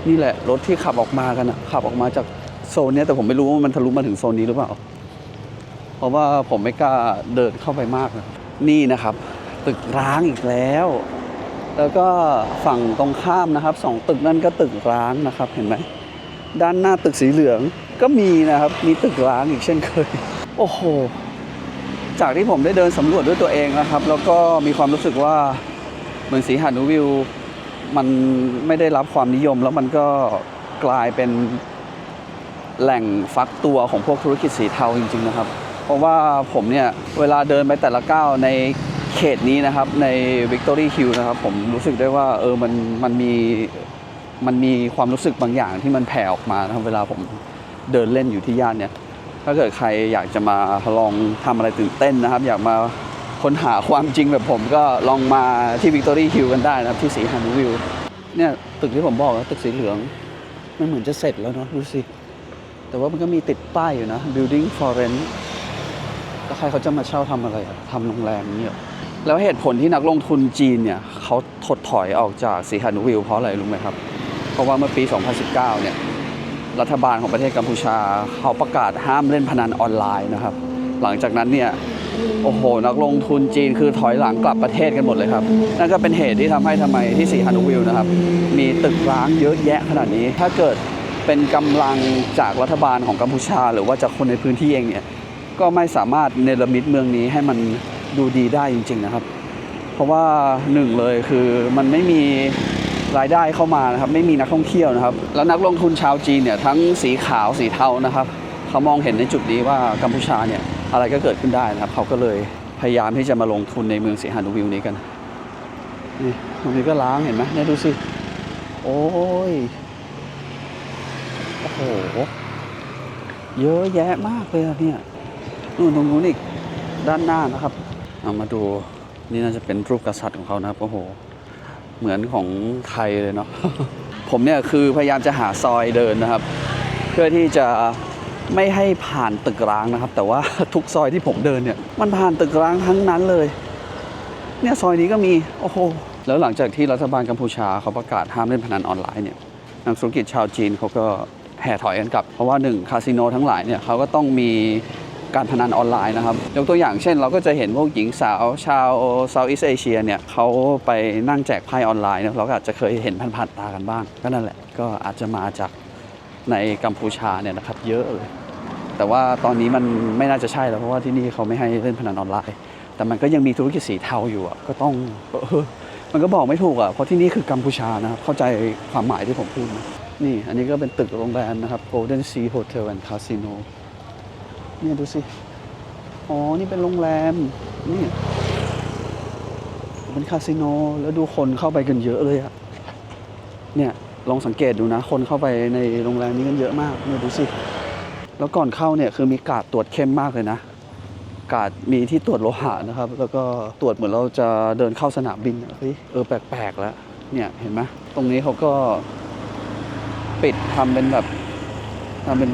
นี่แหละรถที่ขับออกมากันนะขับออกมาจากโซนนี้แต่ผมไม่รู้ว่ามันทะลุมาถึงโซนนี้หรือเปล่าเพราะว่าผมไม่กล้าเดินเข้าไปมากนะนี่นะครับตึกร้างอีกแล้วแล้วก็ฝั่งตรงข้ามนะครับ2 ตึกนั่นก็ตึกร้างนะครับเห็นไหมด้านหน้าตึกสีเหลืองก็มีนะครับมีตึกร้างอีกเช่นเคยโอ้โหจากที่ผมได้เดินสำรวจด้วยตัวเองนะครับแล้วก็มีความรู้สึกว่าเมืองสีหานุวิวมันไม่ได้รับความนิยมแล้วมันก็กลายเป็นแหล่งฟักตัวของพวกธุรกิจสีเทาจริงๆนะครับเพราะว่าผมเนี่ยเวลาเดินไปแต่ละก้าวในเขตนี้นะครับใน Victory Hill นะครับผมรู้สึกได้ว่ามันมีความรู้สึกบางอย่างที่มันแผ่ออกมานะครับเวลาผมเดินเล่นอยู่ที่ย่านเนี่ยถ้าเกิดใครอยากจะมาลองทำอะไรตื่นเต้นนะครับอยากมาค้นหาความจริงแบบผมก็ลองมาที่ Victory Hill กันได้นะครับที่สีหานุวิวเนี่ยตึกที่ผมบอกนะตึกสีเหลืองมันเหมือนจะเสร็จแล้วเนาะดูสิแต่ว่ามันก็มีติดป้ายอยู่นะ building for rent แล้วใครเขาจะมาเช่าทำอะไรทำโรงแรมนี่หรอแล้วเหตุผลที่นักลงทุนจีนเนี่ยเขาถดถอยออกจากสีหานุวิวเพราะอะไรรู้ไหมครับเพราะว่าเมื่อปี 2019 เนี่ยรัฐบาลของประเทศกัมพูชาเขาประกาศห้ามเล่นพนันออนไลน์นะครับหลังจากนั้นเนี่ยโอ้โหนักลงทุนจีนคือถอยหลังกลับประเทศกันหมดเลยครับนั่นก็เป็นเหตุที่ทำให้ที่สีหานุวิวนะครับมีตึกร้างเยอะแยะขนาดนี้ถ้าเกิดเป็นกำลังจากรัฐบาลของกัมพูชาหรือว่าจากคนในพื้นที่เองเนี่ยก็ไม่สามารถเนรมิตเมืองนี้ให้มันดูดีได้จริงๆนะครับเพราะว่าหนึ่งเลยคือมันไม่มีรายได้เข้ามานะครับไม่มีนักท่องเที่ยวนะครับแล้วนักลงทุนชาวจีนเนี่ยทั้งสีขาวสีเทานะครับเขามองเห็นในจุดนี้ว่ากัมพูชาเนี่ยอะไรก็เกิดขึ้นได้นะครับเขาก็เลยพยายามที่จะมาลงทุนในเมืองสีหานุวิวนี้กันนี่ตรงนี้ก็ล้างเห็นไหมเนี่ยดูสิโอ้ยโอ้โหเยอะแยะมากเลยเนี่ยนู่นตรงนู้นอีกด้านหน้านะครับเอามาดูนี่น่าจะเป็นรูปกษัตริย์ของเขานะครับโอ้โหเหมือนของไทยเลยเนาะ ผมเนี่ยคือพยายามจะหาซอยเดินนะครับเพื่อที่จะไม่ให้ผ่านตึกร้างนะครับแต่ว่าทุกซอยที่ผมเดินเนี่ยมันผ่านตึกร้างทั้งนั้นเลยเนี่ยซอยนี้ก็มีโอ้โหแล้วหลังจากที่รัฐบาลกัมพูชาเขาประกาศห้ามเล่นพนันออนไลน์เนี่ยนักธุรกิจชาวจีนเขาก็แห่ถอยกันกลับเพราะว่า1คาสิโนทั้งหลายเนี่ยเขาก็ต้องมีการพนันออนไลน์นะครับยกตัวอย่างเช่นเราก็จะเห็นพวกหญิงสาวชาวเซาท์อีสต์เอเชียเนี่ยเขาไปนั่งแจกไพ่ออนไลน์นะเราก็อาจจะเคยเห็นผ่านๆตากันบ้างก็นั่นแหละก็อาจจะมาจากในกัมพูชาเนี่ยนะครับเยอะเลยแต่ว่าตอนนี้มันไม่น่าจะใช่แล้วเพราะว่าที่นี่เขาไม่ให้เล่นพนันออนไลน์แต่มันก็ยังมีธุรกิจสีเทาอยู่ก็ต้องมันก็บอกไม่ถูกเพราะที่นี่คือกัมพูชานะครับเข้าใจความหมายที่ผมพูดนะนี่อันนี้ก็เป็นตึกโรงแรมนะครับ Golden Sea Hotel and Casino เนี่ยดูสิอ๋อนี่เป็นโรงแรมนี่เป็นคาสิโนแล้วดูคนเข้าไปกันเยอะเลยอะเนี่ยลองสังเกตดูนะคนเข้าไปในโรงแรมนี้กันเยอะมากเนี่ยดูสิแล้วก่อนเข้าเนี่ยคือมีการ์ดตรวจเข้มมากเลยนะการ์ดมีที่ตรวจโลหะนะครับแล้วก็ตรวจเหมือนเราจะเดินเข้าสนามบินเฮ้ยแปลกๆแล้วเนี่ยเห็นไหมตรงนี้เขาก็ปิดทำเป็น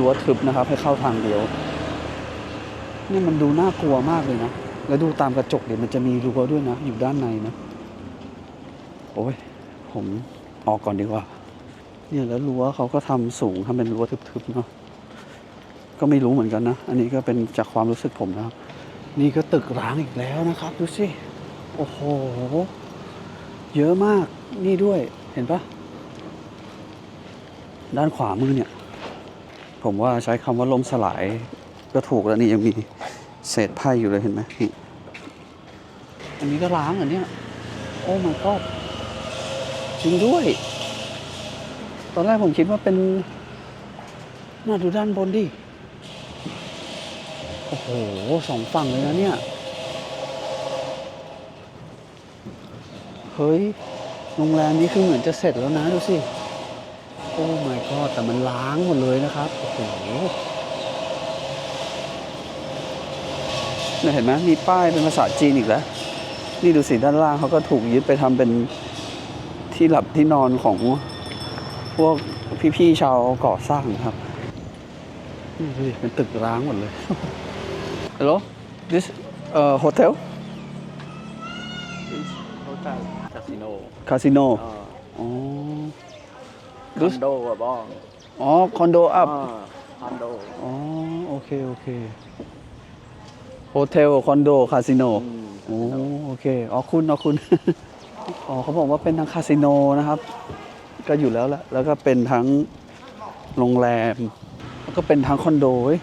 รั้วทึบนะครับให้เข้าทางเดียวนี่มันดูน่ากลัวมากเลยนะแล้วดูตามกระจกเดี๋ยวมันจะมีรั้วด้วยนะอยู่ด้านในนะโอ้ยผมออกก่อนดีกว่าเนี่ยแล้วรั้วเขาก็ทำสูงทำเป็นรั้วทึบๆเนาะก็ไม่รู้เหมือนกันนะอันนี้ก็เป็นจากความรู้สึกผมนะครับนี่ก็ตึกร้างอีกแล้วนะครับดูสิโอ้โห เยอะมากนี่ด้วยเห็นปะด้านขวามือเนี่ย ผมว่าใช้คำว่าล่มสลายก็ถูกแล้วนี่ยังมีเศษไพ่อยู่เลยเห็นไหมนี่อันนี้ก็ล้างเหรอเนี่ยโอ้ my god จริงด้วย ตอนแรกผมคิดว่าเป็นน่าดูด้านบนดิโอ้โหสองฝั่งเลยนะเนี่ยเฮ้ยโรงแรมนี้คือเหมือนจะเสร็จแล้วนะดูสิโอ้ my god แต่มันล้างหมดเลยนะครับโอ้โหเนี่ยเห็นไหมมีป้ายเป็นภาษาจีนอีกแล้วนี่ดูสิด้านล่างเขาก็ถูกยึดไปทำเป็นที่หลับที่นอนของพวกพี่ๆชาวก่อสร้างครับนี่ดูดิเป็นตึกร้างหมดเลย Hello this hotel hotel casino casino อ๋อ คอนโดอ่ะบ้อง อ๋อคอนโดอัพ คอนโด อ๋อโอเคโอเคโฮเทลคอนโดคาสิโนโอ้โอเคอ๋อคุณ อ๋อเขาบอกว่าเป็นทั้งคาสิโนนะครับก็อยู่แล้วแหละแล้วก็เป็นทั้งโรงแรมแล้วก็เป็นทั้งคอนโดเว้ย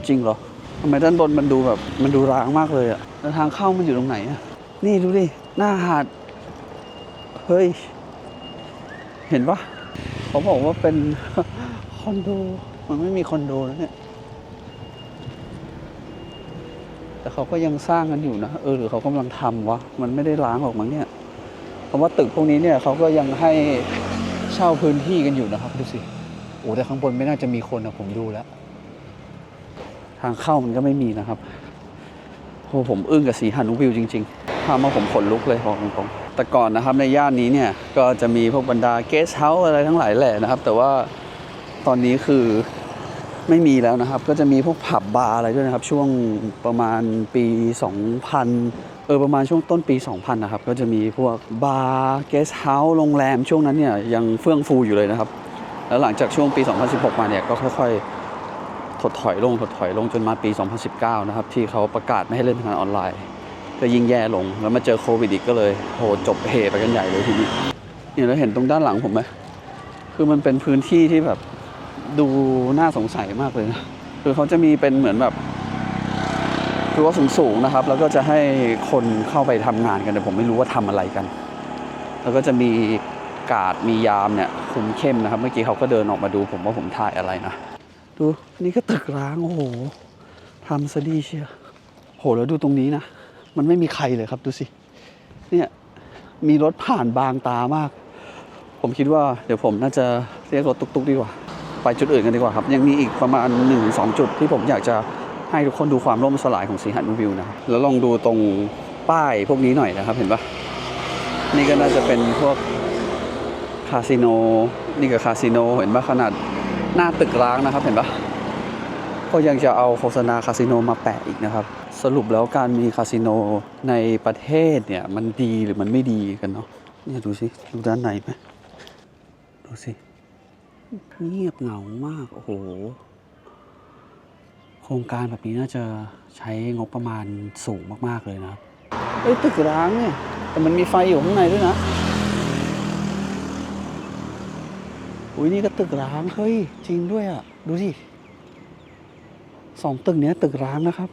จริงเหรอทำไมด้านบนมันดูแบบมันดูร้างมากเลยอะแล้วทางเข้ามันอยู่ตรงไหนอะนี่ดูดิหน้าหาดเฮ้ยเห็นปะเขาบอกว่าเป็น คอนโดมันไม่มีคอนโดแล้วเนี่ยแต่เขาก็ยังสร้างกันอยู่นะหรือเขากำลังทำวะมันไม่ได้ล้างออกมั้งเนี่ยเพราะว่าตึกพวกนี้เนี่ยเขาก็ยังให้เช่าพื้นที่กันอยู่นะครับดูสิโอ้แต่ข้างบนไม่น่าจะมีคนนะผมดูแล้วทางเข้ามันก็ไม่มีนะครับโอ้ผมอึ้งกับสีหานุวิวจริงๆทำมาผมขนลุกเลยบอกตรงๆแต่ก่อนนะครับในย่านนี้เนี่ยก็จะมีพวกบรรดาเกสต์เฮาส์อะไรทั้งหลายแหละนะครับแต่ว่าตอนนี้คือไม่มีแล้วนะครับก็จะมีพวกผับบาร์อะไรด้วยนะครับช่วงประมาณปี 2000ประมาณช่วงต้นปี 2000นะครับก็จะมีพวกบาร์เกสต์เฮาส์โรงแรมช่วงนั้นเนี่ยยังเฟื่องฟูอยู่เลยนะครับแล้วหลังจากช่วงปี 2016 มาเนี่ยก็ค่อยๆถดถอยลงจนมาปี 2019 นะครับที่เขาประกาศไม่ให้เล่นพนันออนไลน์ก็ยิ่งแย่ลงแล้วมาเจอโควิดอีกก็เลยโหจบเฮไปกันใหญ่เลยทีนี้เนี่ยเราเห็นตรงด้านหลังผมไหมคือมันเป็นพื้นที่ที่แบบดูน่าสงสัยมากเลยนะคือเขาจะมีเป็นเหมือนแบบคือว่าสูงๆนะครับแล้วก็จะให้คนเข้าไปทำงานกันแต่ผมไม่รู้ว่าทำอะไรกันแล้วก็จะมีการ์ดมียามเนี่ยคุมเข้มนะครับเมื่อกี้เขาก็เดินออกมาดูผมว่าผมถ่ายอะไรนะดูนี่ก็ตึกร้างโอ้โหทำซะดีเชียวโหแล้วดูตรงนี้นะมันไม่มีใครเลยครับดูสิเนี่ยมีรถผ่านบางตามากผมคิดว่าเดี๋ยวผมน่าจะเรียกรถตุ๊กๆดีกว่าไปจุดอื่นกันดีกว่าครับยังมีอีกประมาณ 1-2 จุดที่ผมอยากจะให้ทุกคนดูความล่มสลายของสีหานุวิวนะครับแล้วลองดูตรงป้ายพวกนี้หน่อยนะครับเห็นปะนี่ก็น่าจะเป็นพวกคาสิโนนี่ก็คาสิโนเห็นปะขนาดหน้าตึกร้างนะครับเห็นปะก็ยังจะเอาโฆษณาคาสิโนมาแปะอีกนะครับสรุปแล้วการมีคาสิโนในประเทศเนี่ยมันดีหรือมันไม่ดีกันเนาะเนี่ยดูสิดูด้านในไหมดูสิเงียบเหงามากโอ้โหโครงการแบบนี้น่าจะใช้งบประมาณสูงมากๆเลยนะครับตึกร้างเนี่ยแต่มันมีไฟอยู่ข้างในด้วยนะอุ้ยนี่ก็ตึกร้างเฮ้ยจริงด้วยอ่ะดูสิ2 ตึกเนี้ยตึกร้างนะครับ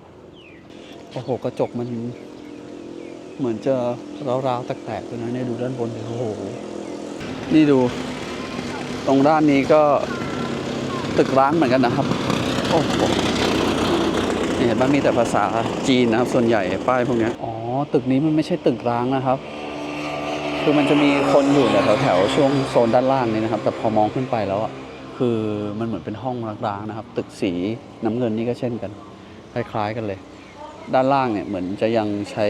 โอ้โหกระจกมันเหมือนจะร้าวๆแตกๆด้วยนะเนี่ยดูด้านบนเลยโอ้โหนี่ดูตรงด้านนี้ก็ตึกร้างเหมือนกันนะครับโอ้โหเห็นไหมมีแต่ภาษาจีนนะครับส่วนใหญ่ป้ายพวกนี้อ๋อตึกนี้มันไม่ใช่ตึกร้างนะครับคือมันจะมีคนอยู่แถวๆช่วงโซนด้านล่างนี่นะครับแต่พอมองขึ้นไปแล้วอ่ะคือมันเหมือนเป็นห้องร้างๆนะครับตึกสีน้ำเงินนี่ก็เช่นกันคล้ายๆกันเลยด้านล่างเนี่ยเหมือนจะยังใช้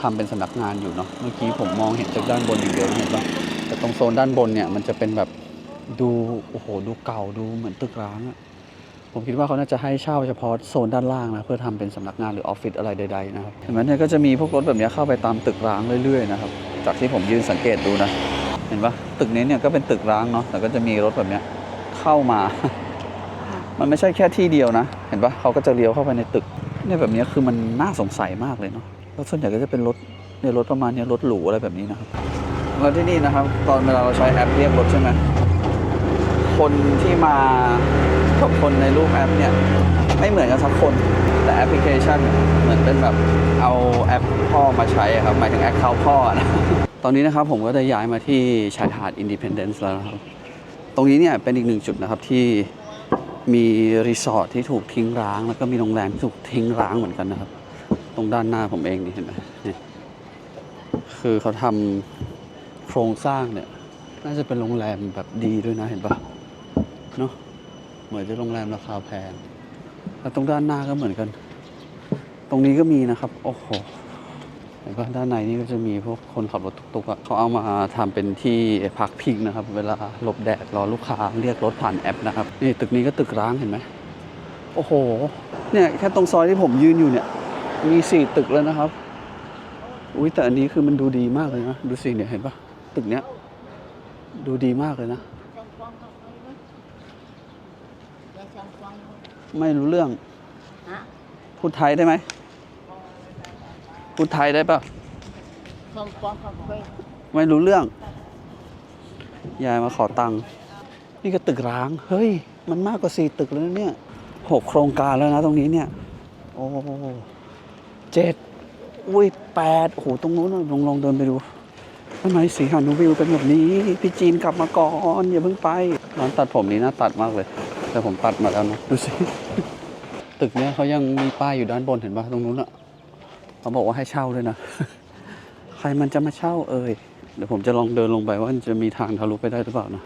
ทำเป็นสำนักงานอยู่เนาะเมื่อกี้ผมมองเห็นจากด้านบนอย่างเดียวเห็นปะแต่ตรงโซนด้านบนเนี่ยมันจะเป็นแบบดูโอ้โหดูเก่าดูเหมือนตึกร้างอะผมคิดว่าเขาน่าจะให้เช่าเฉพาะโซนด้านล่างนะเพื่อทำเป็นสำนักงานหรือออฟฟิศอะไรใดๆนะครับเห็นไหมเนี่ยก็จะมีพวกรถแบบนี้เข้าไปตามตึกร้างเรื่อยๆนะครับจากที่ผมยืนสังเกตดูนะเห็นปะตึกนี้เนี่ยก็เป็นตึกร้างเนาะแต่ก็จะมีรถแบบนี้เข้ามา มันไม่ใช่แค่ที่เดียวนะเห็นปะเขาก็จะเลี้ยวเข้าไปในตึกเนี่ยแบบนี้คือมันน่าสงสัยมากเลยเนาะแล้วส่วนใหญ่ก็จะเป็นรถเนี่ยรถประมาณนี้รถหรูอะไรแบบนี้นะครับ แล้วที่นี่นะครับ ตอนเวลาเราใช้แอปเรียกรถใช่ไหมคนที่มากับคนในรูปแอปเนี่ยไม่เหมือนกันสักคนแต่แอปพลิเคชันเหมือนเป็นแบบเอาแอปพ่อมาใช้ครับหมายถึงแอคเคาท์พ่อนะ ตอนนี้นะครับผมก็ได้ย้ายมาที่ชายหาด Independence แล้วนะครับตรงนี้เนี่ยเป็นอีกหนึ่งจุดนะครับที่มีรีสอร์ทที่ถูกทิ้งร้างแล้วก็มีโรงแรมที่ถูกทิ้งร้างเหมือนกันนะครับตรงด้านหน้าผมเองนี่เห็นไหมนี่คือเขาทำโครงสร้างเนี่ยน่าจะเป็นโรงแรมแบบดีด้วยนะเห็นปะเนาะเหมือนจะโรงแรมราคาแพงแล้วตรงด้านหน้าก็เหมือนกันตรงนี้ก็มีนะครับโอ้โหเห็นปะด้านในนี่ก็จะมีพวกคนขับรถตุกๆอ่ะเขาเอามาทำเป็นที่พักพิงนะครับเวลาหลบแดดรอลูกค้าเรียกรถผ่านแอปนะครับนี่ตึกนี้ก็ตึกร้างเห็นไหมโอ้โหเนี่ยแค่ตรงซอยที่ผมยืนอยู่เนี่ยมี4ตึกแล้วนะครับอุ้ยแต่อันนี้คือมันดูดีมากเลยนะดูสิเนี่ยเห็นปะตึกเนี้ยดูดีมากเลยนะไม่รู้เรื่องพูดไทยได้ไหมพูดไทยได้ปะไม่รู้เรื่องยายมาขอตังค์นี่ก็ตึกร้างเฮ้ยมันมากกว่า4ตึกแล้วนะเนี่ย6โครงการแล้วนะตรงนี้เนี่ยโอ้7อุ้ย8โอ้โหตรงนู้นลองเดินไปดูทำไมสีหานุวิวเป็นแบบนี้พี่จีนกลับมาก่อนอย่าเพิ่งไปร้านตัดผมนี้น่าตัดมากเลยแต่ผมตัดมาแล้วนะดูสิตึกเนี้ยเขายังมีป้ายอยู่ด้านบนเห็นปะตรงนู้นอะเขาบอกว่าให้เช่าด้วยนะ ใครมันจะมาเช่าเดี๋ยวผมจะลองเดินลงไปว่าจะมีทางทะลุไปได้หรือเปล่านะ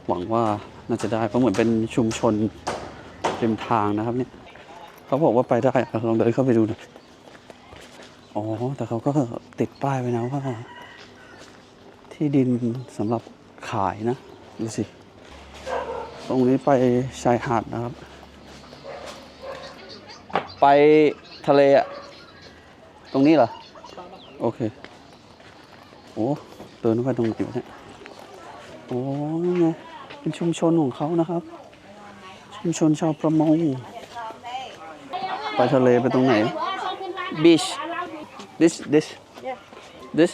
หวังว่าน่าจะได้เพราะเหมือนเป็นชุมชนริมทางนะครับเนี่ยเขาบอกว่าไปได้ลองเดินเข้าไปดูหน่อยอ๋อแต่เขาก็ติดป้ายไว้นะว่าที่ดินสำหรับขายนะดูสิตรงนี้ไปชายหาดนะครับไปทะเลอะตรงนี้เหรอโอเคโอ้เดินไปตรงไหนวะเนี่ยโอ้นี่ไงเป็นชุมชนของเขานะครับชุมชนชาวประมงไปทะเลไปตรงไหน beach this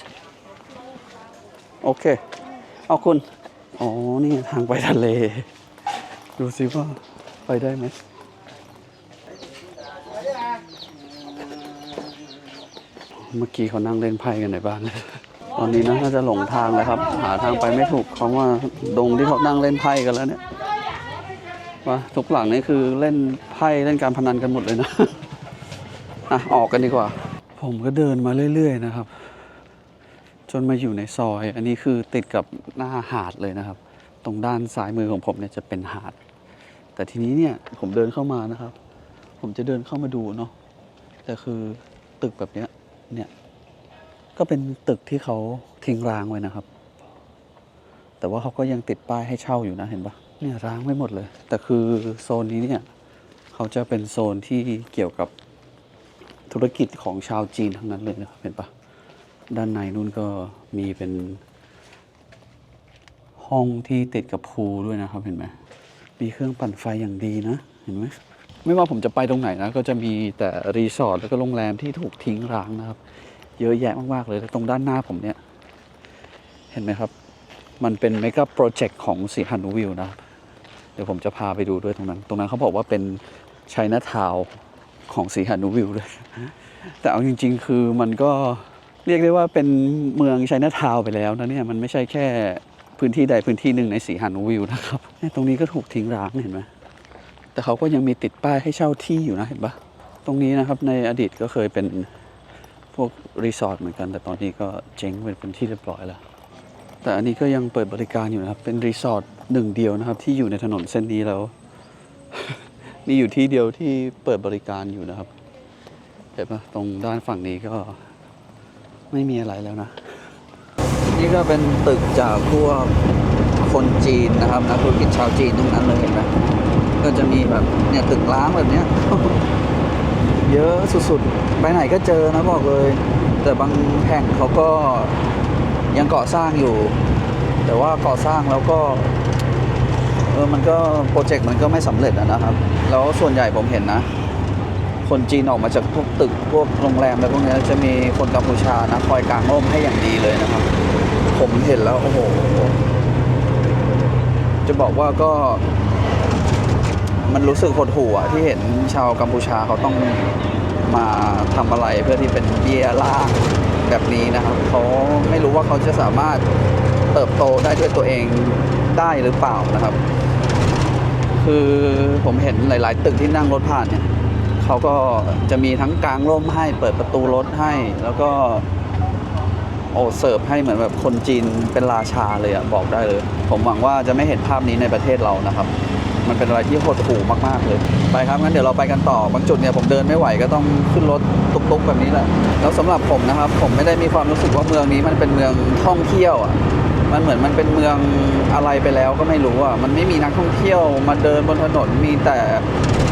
โอเคเอาคุณอ๋อนี่ทางไปทะเลดูสิว่าไปได้ไหมเมื่อกี้เขานั่งเล่นไพ่กันในบ้านตอนนี้น่าจะหลงทางแล้วครับหาทางไปไม่ถูกเพราะว่าดงที่เขานั่งเล่นไพ่กันแล้วเนี่ยว่าทุกหลังนี่คือเล่นไพ่เล่นการพนันกันหมดเลยนะอ่ะออกกันดีกว่าผมก็เดินมาเรื่อยๆนะครับจนมาอยู่ในซอยอันนี้คือติดกับหน้าหาดเลยนะครับตรงด้านซ้ายมือของผมเนี่ยจะเป็นหาดแต่ทีนี้เนี่ยผมเดินเข้ามานะครับผมจะเดินเข้ามาดูเนาะแต่คือตึกแบบเนี้ยก็เป็นตึกที่เขาทิ้งร้างไว้นะครับแต่ว่าเขาก็ยังติดป้ายให้เช่าอยู่นะเห็นปะเนี่ยร้างไม่หมดเลยแต่คือโซนนี้เนี่ยเขาจะเป็นโซนที่เกี่ยวกับธุรกิจของชาวจีนทั้งนั้นเลยนะครับเห็นปะด้านในนู่นก็มีเป็นห้องที่ติดกับพูลด้วยนะครับเห็นไหมมีเครื่องปั่นไฟอย่างดีนะเห็นไหมไม่ว่าผมจะไปตรงไหนนะก็จะมีแต่รีสอร์ทแล้วก็โรงแรมที่ถูกทิ้งร้างนะครับเยอะแยะมากๆเลยตรงด้านหน้าผมเนี่ยเห็นไหมครับมันเป็นเมกะโปรเจกต์ของสีหานุวิวนะครับเดี๋ยวผมจะพาไปดูด้วยตรงนั้นเขาบอกว่าเป็นไชน่าทาวน์ของสีหานุวิวเลยแต่เอาจริงๆคือมันก็เรียกได้ว่าเป็นเมืองไชน่าทาวน์ไปแล้วนะเนี่ยมันไม่ใช่แค่พื้นที่ใดพื้นที่หนึ่งในสีหานุวิวนะครับตรงนี้ก็ถูกทิ้งร้างเห็นไหมแต่เขาก็ยังมีติดป้ายให้เช่าที่อยู่นะเห็นปะตรงนี้นะครับในอดีตก็เคยเป็นพวกรีสอร์ทเหมือนกันแต่ตอนนี้ก็เจ๊งเป็นที่เรียบร้อยแล้วแต่อันนี้ก็ยังเปิดบริการอยู่นะครับเป็นรีสอร์ทหนึ่งเดียวนะครับที่อยู่ในถนนเส้นนี้แล้ว มีอยู่ที่เดียวที่เปิดบริการอยู่นะครับเห็นปะตรงด้านฝั่งนี้ก็ไม่มีอะไรแล้วนะนี่ก็เป็นตึกจากพวกคนจีนนะครับนักธุรกิจชาวจีนตรงนั้นเลยเห็นไหมก็จะมีแบบเนี่ยตึกร้างแบบเนี้ย เยอะสุดๆไปไหนก็เจอนะบอกเลยแต่บางแห่งเขาก็ยังก่อสร้างอยู่แต่ว่าก่อสร้างแล้วก็มันก็โปรเจกต์มันก็ไม่สำเร็จนะครับแล้วส่วนใหญ่ผมเห็นนะคนจีนออกมาจากพวกตึกพวกโรงแรมอะไรพวกนี้จะมีคนกัมพูชานะคอยกางร่มให้อย่างดีเลยนะครับค ผมเห็นแล้วโอ้โหจะบอกว่าก็มันรู้สึกหดหู่อะที่เห็นชาวกัมพูชาเขาต้องมาทำอะไรเพื่อที่เป็นเบี้ยล่างแบบนี้นะครับเขาไม่รู้ว่าเขาจะสามารถเติบโตได้ด้วยตัวเองได้หรือเปล่านะครับ คือผมเห็นหลาย ๆ ตึกที่นั่งรถผ่านเนี่ยเขาก็จะมีทั้งกางร่มให้เปิดประตูรถให้ แล้วก็เสิร์ฟให้เหมือนแบบคนจีนเป็นราชาเลยอะบอกได้เลย ผมหวังว่าจะไม่เห็นภาพนี้ในประเทศเรานะครับ มันเป็นอะไรที่หดหู่มาก ๆ เลย ไปครับงั้นเดี๋ยวเราไปกันต่อบางจุดเนี่ยผมเดินไม่ไหวก็ต้องขึ้นรถตุ๊ก ๆ แบบนี้แหละแล้วสำหรับผมนะครับ ผมไม่ได้มีความรู้สึกว่าเมืองนี้มันเป็นเมืองท่องเที่ยวอะมันเหมือนมันเป็นเมืองอะไรไปแล้วก็ไม่รู้อ่ะมันไม่มีนักท่องเที่ยวมาเดินบนถนนมีแต่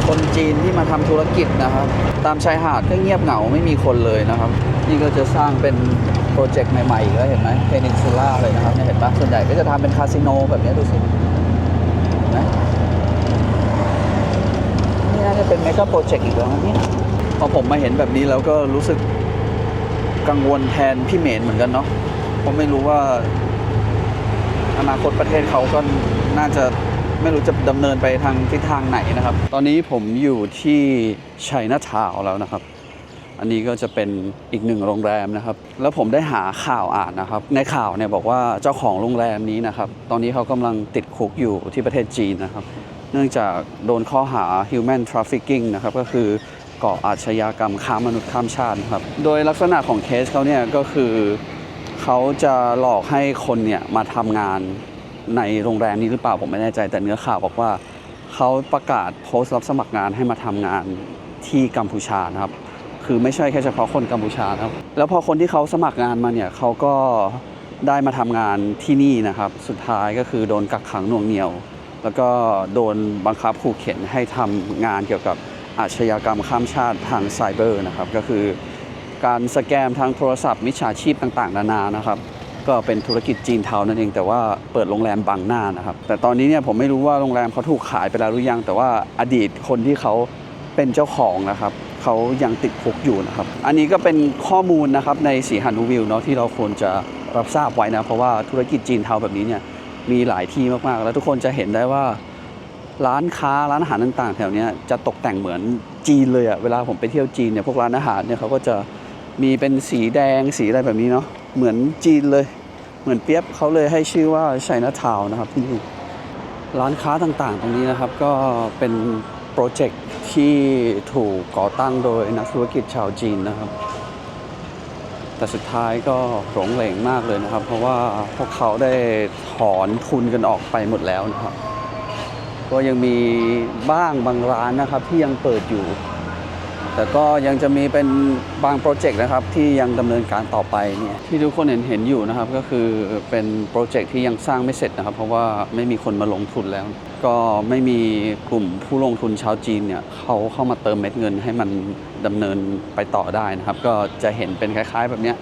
คนจีนที่มาทำธุรกิจนะครับตามชายหาดก็เงียบเหงาไม่มีคนเลยนะครับนี่ก็จะสร้างเป็นโปรเจกต์ใหม่ๆอีกแล้วเห็นไหมเพนินซูล่าเลยนะครับเนี่ยเห็นปะส่วนใหญ่ก็จะทำเป็นคาสิโนแบบนี้ดูสิเห็นไหมนี่น่าจะเป็นเมกะโปรเจกต์อีกแล้วนะเนี่ยพอผมมาเห็นแบบนี้แล้วก็รู้สึกกังวลแทนพี่เหมนเหมือนกันเนาะผมไม่รู้ว่าอนาคตประเทศเขาก็น่าจะไม่รู้จะดำเนินไปทางทิศทางไหนนะครับตอนนี้ผมอยู่ที่ชัยนาทาวน์แล้วนะครับอันนี้ก็จะเป็นอีกหนึ่งโรงแรมนะครับแล้วผมได้หาข่าวอ่านนะครับในข่าวเนี่ยบอกว่าเจ้าของโรงแรมนี้นะครับตอนนี้เขากำลังติดคุกอยู่ที่ประเทศจีนนะครับเนื่องจากโดนข้อหา human trafficking นะครับก็คือก่ออาชญากรรมค้ามนุษย์ข้ามชาติครับโดยลักษณะของเคสเขาเนี่ยก็คือเขาจะหลอกให้คนเนี่ยมาทำงานในโรงแรมนี้หรือเปล่าผมไม่แน่ใจแต่เนื้อข่าวบอกว่าเขาประกาศโพสต์รับสมัครงานให้มาทำงานที่กัมพูชานะครับคือไม่ใช่แค่เฉพาะคนกัมพูชานะครับแล้วพอคนที่เขาสมัครงานมาเนี่ยเขาก็ได้มาทำงานที่นี่นะครับสุดท้ายก็คือโดนกักขังหน่วงเหนี่ยวแล้วก็โดนบังคับขู่เข็นให้ทำงานเกี่ยวกับอาชญากรรมข้ามชาติทางไซเบอร์นะครับก็คือการสแกมทางโทรศัพท์มิจฉาชีพต่างๆนานานะครับก็เป็นธุรกิจจีนเทานั่นเองแต่ว่าเปิดโรงแรมบังหน้านะครับแต่ตอนนี้เนี่ยผมไม่รู้ว่าโรงแรมเขาถูกขายไปแล้วหรือยังแต่ว่าอดีตคนที่เขาเป็นเจ้าของนะครับเขายังติดคุกอยู่นะครับอันนี้ก็เป็นข้อมูลนะครับในสีหนุวิวเนาะที่เราควรจะรับทราบไว้นะเพราะว่าธุรกิจจีนเทาแบบนี้เนี่ยมีหลายที่มากๆแล้วทุกคนจะเห็นได้ว่าร้านค้าร้านอาหารต่างๆแถวนี้จะตกแต่งเหมือนจีนเลยอะเวลาผมไปเที่ยวจีนเนี่ยพวกร้านอาหารเนี่ยเขาก็จะมีเป็นสีแดงสีอะไรแบบนี้เนาะเหมือนจีนเลยเหมือนเปียบเขาเลยให้ชื่อว่าไชน่าทาวน์นะครับที่นี่ร้านค้าต่างๆตรงนี้นะครับก็เป็นโปรเจกต์ที่ถูกก่อตั้งโดยนักธุรกิจชาวจีนนะครับแต่สุดท้ายก็หลงเหลงมากเลยนะครับเพราะว่าพวกเขาได้ถอนทุนกันออกไปหมดแล้วนะครับก็ยังมีบ้างบางร้านนะครับที่ยังเปิดอยู่แต่ก็ยังจะมีเป็นบางโปรเจกต์นะครับที่ยังดำเนินการต่อไปเนี่ยที่ทุกคนเห็นอยู่นะครับก็คือเป็นโปรเจกต์ที่ยังสร้างไม่เสร็จนะครับเพราะว่าไม่มีคนมาลงทุนแล้วก็ไม่มีกลุ่มผู้ลงทุนชาวจีนเนี่ยเขาเข้ามาเติมเม็ดเงินให้มันดำเนินไปต่อได้นะครับก็จะเห็นเป็นคล้ายๆแบบนี้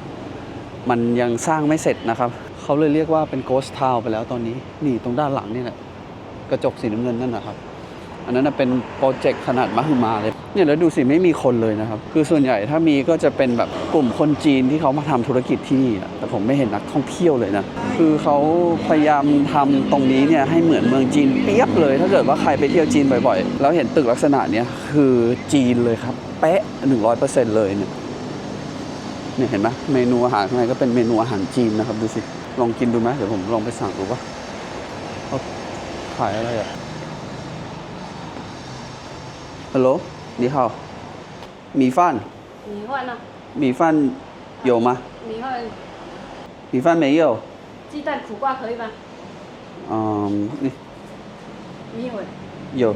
มันยังสร้างไม่เสร็จนะครับเขาเลยเรียกว่าเป็นโกสต์ทาวน์ไปแล้วตอนนี้นี่ตรงด้านหลังนี่แหละกระจกสีน้ำเงินนั่นนะครับอันนั้นเป็นโปรเจกต์ขนาดมหึมาเลยเนี่ยแล้วดูสิไม่มีคนเลยนะครับคือส่วนใหญ่ถ้ามีก็จะเป็นแบบกลุ่มคนจีนที่เขามาทำธุรกิจที่นี่แต่ผมไม่เห็นนักท่องเที่ยวเลยนะคือเขาพยายามทำตรงนี้เนี่ยให้เหมือนเมืองจีนเปียบเลยถ้าเกิดว่าใครไปเที่ยวจีนบ่อยๆแล้วเห็นตึกลักษณะเนี้ยคือจีนเลยครับเป๊ะ 100% เลยเนี่ยเห็นไหมเมนูอาหารข้างในก็เป็นเมนูอาหารจีนนะครับดูสิลองกินดูไหมเดี๋ยวผมลองไปสั่งดูว่าเขาขายอะไรอะHello， 你好，米饭。米饭呢？米饭有吗？米饭没有。鸡蛋苦瓜可以吗？你米粉。有。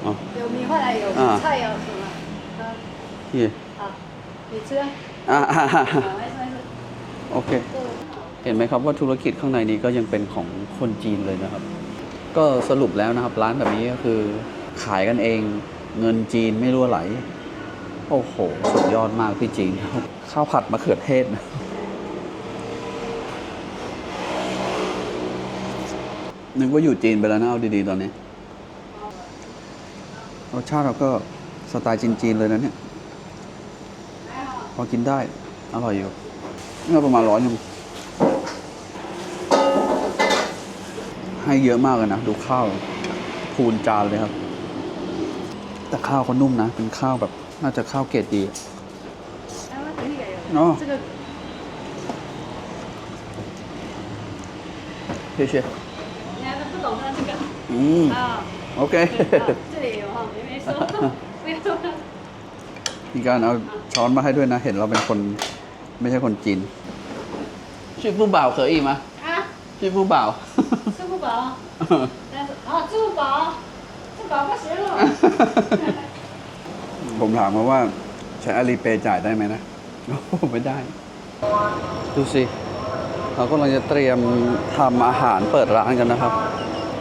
哦。有米饭还有菜有什么？也。好，你吃啊。没事没事。โอเคเห็นไหมครับว่าธุรกิจข้างในนี้ก็ยังเป็นของคนจีนเลยนะครับก็สรุปแล้วนะครับร้านแบบนี้ก็คือขายกันเองเงินจีนไม่รั่วไหลโอ้โหสุดยอดมากที่จีนครับข้าวผัดมะเขือเทศนะนึกว่าอยู่จีนไปแล้วนะเอาดีๆตอนนี้รสชาติเราก็สไตล์จีนๆเลยนะเนี่ยพอกินได้อร่อยอยู่นี่ประมาณ100 นึง ให้เยอะมากเลยนะ ดูข้าวพูนจานเลยครับ แต่ข้าวเขานุ่มนะ เป็นข้าวแบบน่าจะข้าวเกรดดีเนาะ谢谢你还不懂它这个啊OK 这里有哈没说没说 มีการเอาช้อนมาให้ด้วยนะ เห็นเราเป็นคนไม่ใช่คนจีนชื่อผู้บ่าวเคยอีกไหม 啊ชื่อผู้บ่าว 支付宝但是啊支付宝不行了 ผมถามเขาว่าใช้อาลีเปย์จ่ายได้ไหมนะ ไม่ได้ ดูสิเรากำลังจะเตรียมทำอาหารเปิดร้านกันนะครับ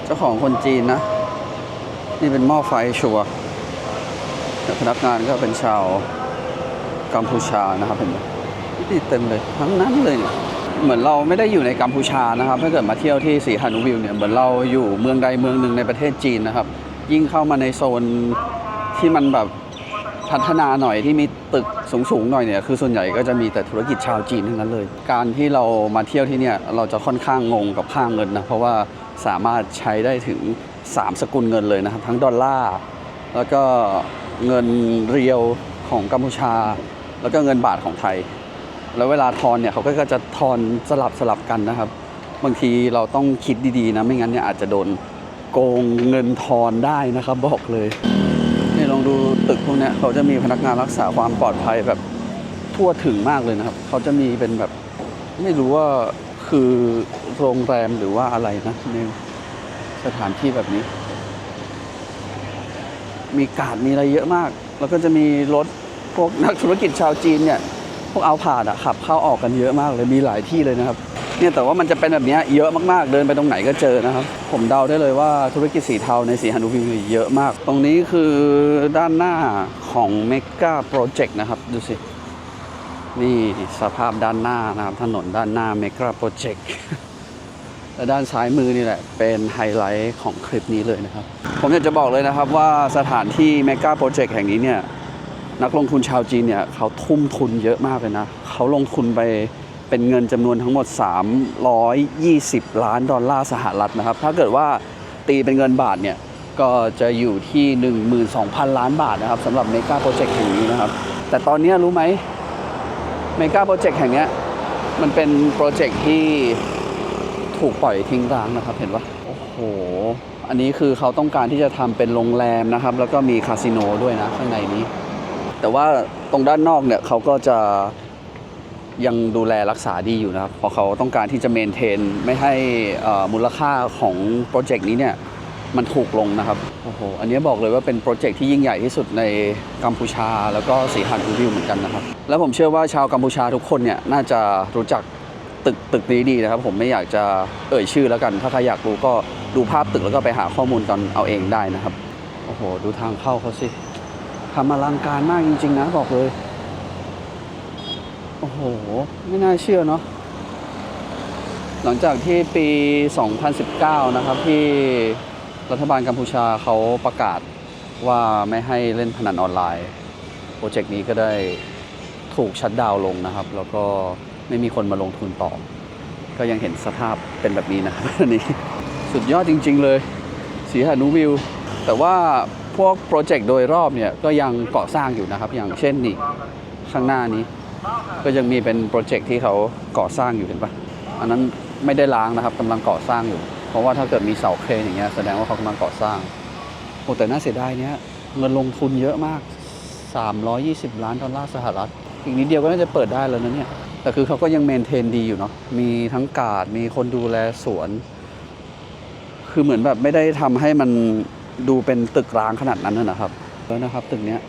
เจ้าของคนจีนนะ นี่เป็นหม้อไฟชัวร์แต่พนักงานก็เป็นชาวกัมพูชานะครับเห็นไหมนี่เต็มเลยทั้งนั้นเลยเนี่ยเหมือนเราไม่ได้อยู่ในกัมพูชานะครับถ้าเกิดมาเที่ยวที่สีหานุวิวเนี่ยเหมือนเราอยู่เมืองใดเมืองหนึ่งในประเทศจีนนะครับ ยิ่งเข้ามาในโซนที่มันแบบพัฒนาหน่อยที่มีตึกสูงๆหน่อยเนี่ยคือส่วนใหญ่ก็จะมีแต่ธุรกิจชาวจีนทั้งนั้นเลยการที่เรามาเที่ยวที่เนี่ยเราจะค่อนข้างงงกับค่าเงินนะเพราะว่าสามารถใช้ได้ถึง3สกุลเงินเลยนะครับทั้งดอลลาร์แล้วก็เงินเรียวของกัมพูชาแล้วก็เงินบาทของไทยแล้วเวลาทอนเนี่ยเขาก็จะทอนสลับกันนะครับบางทีเราต้องคิดดีๆนะไม่งั้นเนี่ยอาจจะโดนโกงเงินทอนได้นะครับบอกเลยนี่ลองดูตึกพวกนี้เขาจะมีพนักงานรักษาความปลอดภัยแบบทั่วถึงมากเลยนะครับเขาจะมีเป็นแบบไม่รู้ว่าคือโรงแรมหรือว่าอะไรนะในสถานที่แบบนี้มีการ์ดมีอะไรเยอะมากแล้วก็จะมีรถพวกนักธุรกิจชาวจีนเนี่ยพวกเอาผ่านขับเข้าออกกันเยอะมากเลยมีหลายที่เลยนะครับเนี่ยแต่ว่ามันจะเป็นแบบนี้เยอะมากๆเดินไปตรงไหนก็เจอนะครับผมเดาได้เลยว่าธุรกิจสีเทาในสีหานุวิวเยอะมากตรงนี้คือด้านหน้าของเมกาโปรเจกต์นะครับดูสินี่สภาพด้านหน้านะครับถนนด้านหน้าเมกาโปรเจกต์และด้านซ้ายมือนี่แหละเป็นไฮไลท์ของคลิปนี้เลยนะครับผมอยากจะบอกเลยนะครับว่าสถานที่เมกาโปรเจกต์แห่งนี้เนี่ยนักลงทุนชาวจีนเนี่ยเขาทุ่มทุนเยอะมากเลยนะเขาลงทุนไปเป็นเงินจำนวนทั้งหมด320 ล้านดอลลาร์สหรัฐนะครับถ้าเกิดว่าตีเป็นเงินบาทเนี่ยก็จะอยู่ที่ 12,000 ล้านบาทนะครับสำหรับเมกาโปรเจกต์แห่งนี้นะครับแต่ตอนนี้รู้ไหมเมกาโปรเจกต์แห่งนี้มันเป็นโปรเจกต์ที่ถูกปล่อยทิ้งร้างนะครับเห็นปะโอ้โหอันนี้คือเขาต้องการที่จะทำเป็นโรงแรมนะครับแล้วก็มีคาสิโนด้วยนะข้างในนี้แต่ว่าตรงด้านนอกเนี่ยเขาก็จะยังดูแลรักษาดีอยู่นะครับเพราะเขาต้องการที่จะเมนเทนไม่ให้มูลค่าของโปรเจกต์นี้เนี่ยมันถูกลงนะครับโอ้โหอันนี้บอกเลยว่าเป็นโปรเจกต์ที่ยิ่งใหญ่ที่สุดในกัมพูชาแล้วก็สีหานุวิวเหมือนกันนะครับแล้วผมเชื่อว่าชาวกัมพูชาทุกคนเนี่ยน่าจะรู้จักตึกนี้ดีนะครับผมไม่อยากจะเอ่ยชื่อแล้วกันถ้าใครอยากรู้ก็ดูภาพตึกแล้วก็ไปหาข้อมูลกันเอาเองได้นะครับโอ้โหดูทางเข้าเขาสิทำอลังการมากจริงๆนะบอกเลยโอ้โหไม่น่าเชื่อเนาะหลังจากที่ปี 2019 นะครับที่รัฐบาลกัมพูชาเขาประกาศว่าไม่ให้เล่นพนันออนไลน์โปรเจกต์นี้ก็ได้ถูกชัตดาวน์ลงนะครับแล้วก็ไม่มีคนมาลงทุนต่อก็ยังเห็นสภาพเป็นแบบนี้นะครับอันนี้สุดยอดจริงๆเลยสีหานุวิวแต่ว่าพวกโปรเจกต์โดยรอบเนี่ยก็ยังก่อสร้างอยู่นะครับอย่างเช่นนี่ข้างหน้านี้ก็ยังมีเป็นโปรเจกต์ที่เขาก่อสร้างอยู่เห็นปะอันนั้นไม่ได้ล้างนะครับกำลังก่อสร้างอยู่เพราะว่าถ้าเกิดมีเสาเครนอย่างเงี้ยแสดงว่าเขากำลังก่อสร้างโอ้แต่น่าเสียดายเนี้ยเงินลงทุนเยอะมาก320 ล้านดอลลาร์สหรัฐอีกนิดเดียวก็น่าจะเปิดได้แล้วนะเนี่ยแต่คือเขาก็ยังเมนเทนดีอยู่เนาะมีทั้งการ์ดมีคนดูแลสวนคือเหมือนแบบไม่ได้ทำให้มันดูเป็นตึกร้างขนาดนั้นนะครับแล้วนะครับตึกเนี้ย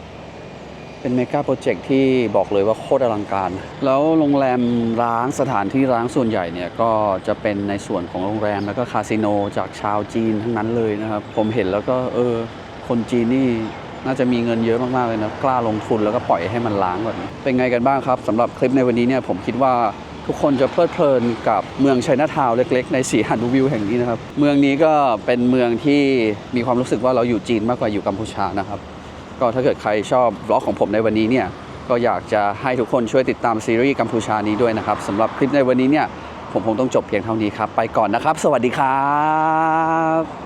เป็นเมกาโปรเจกต์ที่บอกเลยว่าโคตรอลังการแล้วโรงแรมร้างสถานที่ร้างส่วนใหญ่เนี่ยก็จะเป็นในส่วนของโรงแรมแล้วก็คาสิโนจากชาวจีนทั้งนั้นเลยนะครับผมเห็นแล้วก็คนจีนนี่น่าจะมีเงินเยอะมากๆเลยนะกล้าลงทุนแล้วก็ปล่อยให้มันล้างแบบนี้เป็นไงกันบ้างครับสำหรับคลิปในวันนี้เนี่ยผมคิดว่าทุกคนจะเพลิดเพลินกับเมืองไชน่าทาวน์เล็กๆในสีหานุวิวแห่งนี้นะครับเมืองนี้ก็เป็นเมืองที่มีความรู้สึกว่าเราอยู่จีนมากกว่าอยู่กัมพูชานะครับก็ถ้าเกิดใครชอบบล็อกของผมในวันนี้เนี่ยก็อยากจะให้ทุกคนช่วยติดตามซีรีส์กัมพูชานี้ด้วยนะครับสำหรับคลิปในวันนี้เนี่ย ผมคงต้องจบเพียงเท่านี้ครับ ไปก่อนนะครับ สวัสดีครับ